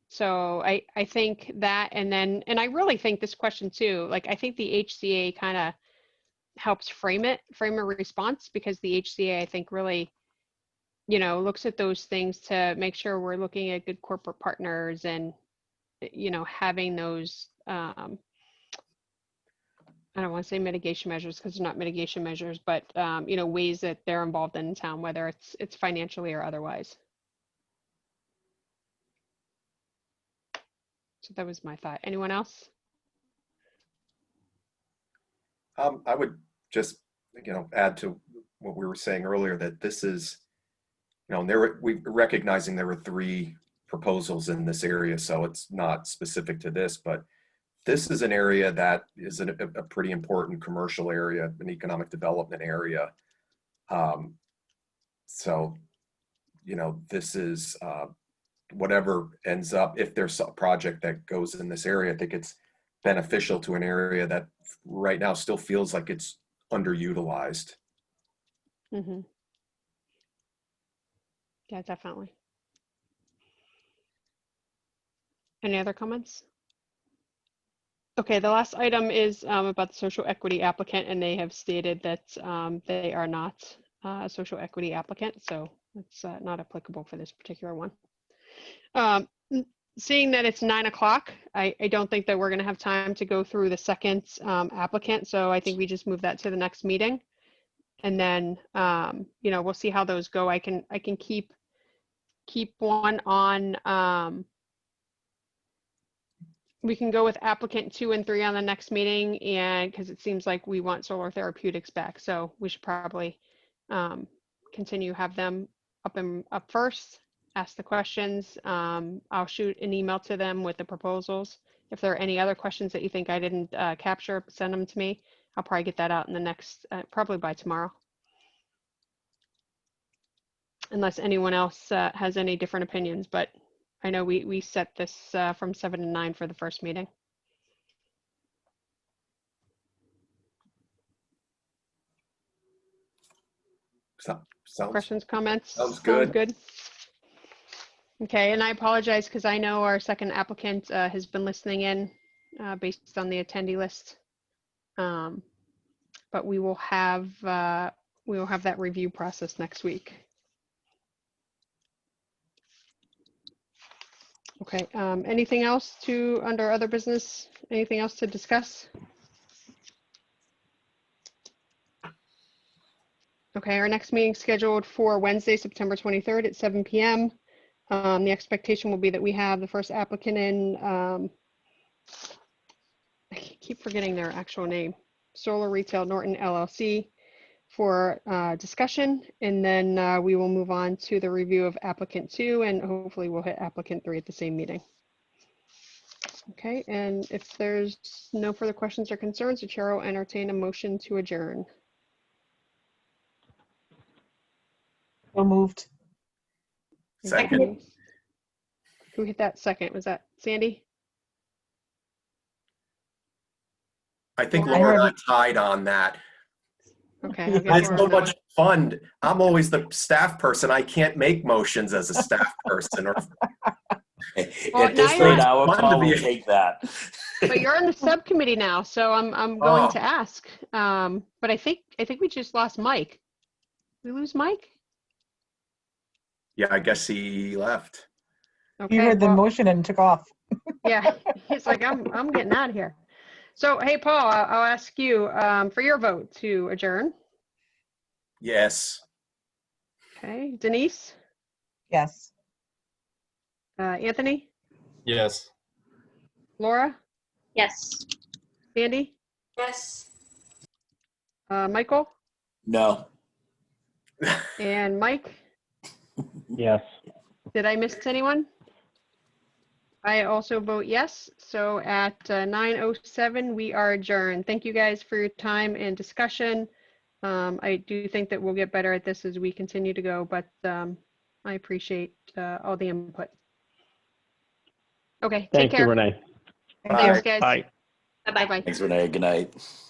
So I think that, and I really think this question too, like I think the HCA kind of helps frame a response, because the HCA I think really, looks at those things to make sure we're looking at good corporate partners and, having those, I don't want to say mitigation measures because they're not mitigation measures, but, ways that they're involved in town, whether it's financially or otherwise. So that was my thought. Anyone else? I would just, add to what we were saying earlier, that this is, we recognizing there were 3 proposals in this area, so it's not specific to this, but this is an area that is a pretty important commercial area, an economic development area. So, this is whatever ends up, if there's a project that goes in this area, I think it's beneficial to an area that right now still feels like it's underutilized. Mm-hmm. Yeah, definitely. Any other comments? Okay, the last item is about the social equity applicant, and they have stated that they are not a social equity applicant, so it's not applicable for this particular one. Seeing that it's 9 o'clock, I don't think that we're going to have time to go through the second applicant, so I think we just move that to the next meeting, and then we'll see how those go. I can keep one on. We can go with applicant 2 and 3 on the next meeting, and because it seems like we want solar therapeutics back, so we should probably continue, have them up first, ask the questions. I'll shoot an email to them with the proposals. If there are any other questions that you think I didn't capture, send them to me. I'll probably get that out in the next, probably by tomorrow. Unless anyone else has any different opinions, but I know we set this from 7 to 9 for the first meeting. Sounds Questions, comments? sounds good. Good. Okay, and I apologize because I know our second applicant has been listening in based on the attendee list. But we will have that review process next week. Okay, anything else under other business? Anything else to discuss? Okay, our next meeting scheduled for Wednesday, September 23rd at 7 p.m. The expectation will be that we have the first applicant in, I keep forgetting their actual name, Solar Retail Norton LLC, for discussion, and then we will move on to the review of applicant 2, and hopefully we'll hit applicant 3 at the same meeting. Okay, and if there's no further questions or concerns, the chair will entertain a motion to adjourn. So moved. Second. Who hit that second? Was that Sandy? I think I Laura heard and I tied on that. Okay. I'll get It's Laura so on that much fun. I'm always the staff person. I can't make motions as a staff person. Or Well, At this now you're rate, I would fun to probably be- take that. But you're in the subcommittee now, so I'm going to ask. But I think we just lost Mike. Did we lose Mike? Yeah, I guess he left. Okay. You heard the well, motion and took off. Yeah, he's like, I'm getting out of here. So, hey, Paul, I'll ask you for your vote to adjourn. Yes. Okay, Denise, Yes. Anthony, Yes. Laura, Yes. Sandy, Yes. Michael, No. and Mike. Yes. Did I miss anyone? I also vote yes. So at 9:07, we are adjourned. Thank you guys for your time and discussion. I do think that we'll get better at this as we continue to go, but I appreciate all the input. Okay, take Thank care. you, Renee. Thank Bye. you. Thanks, guys. Bye. Bye-bye. Thanks, Renee. Good night.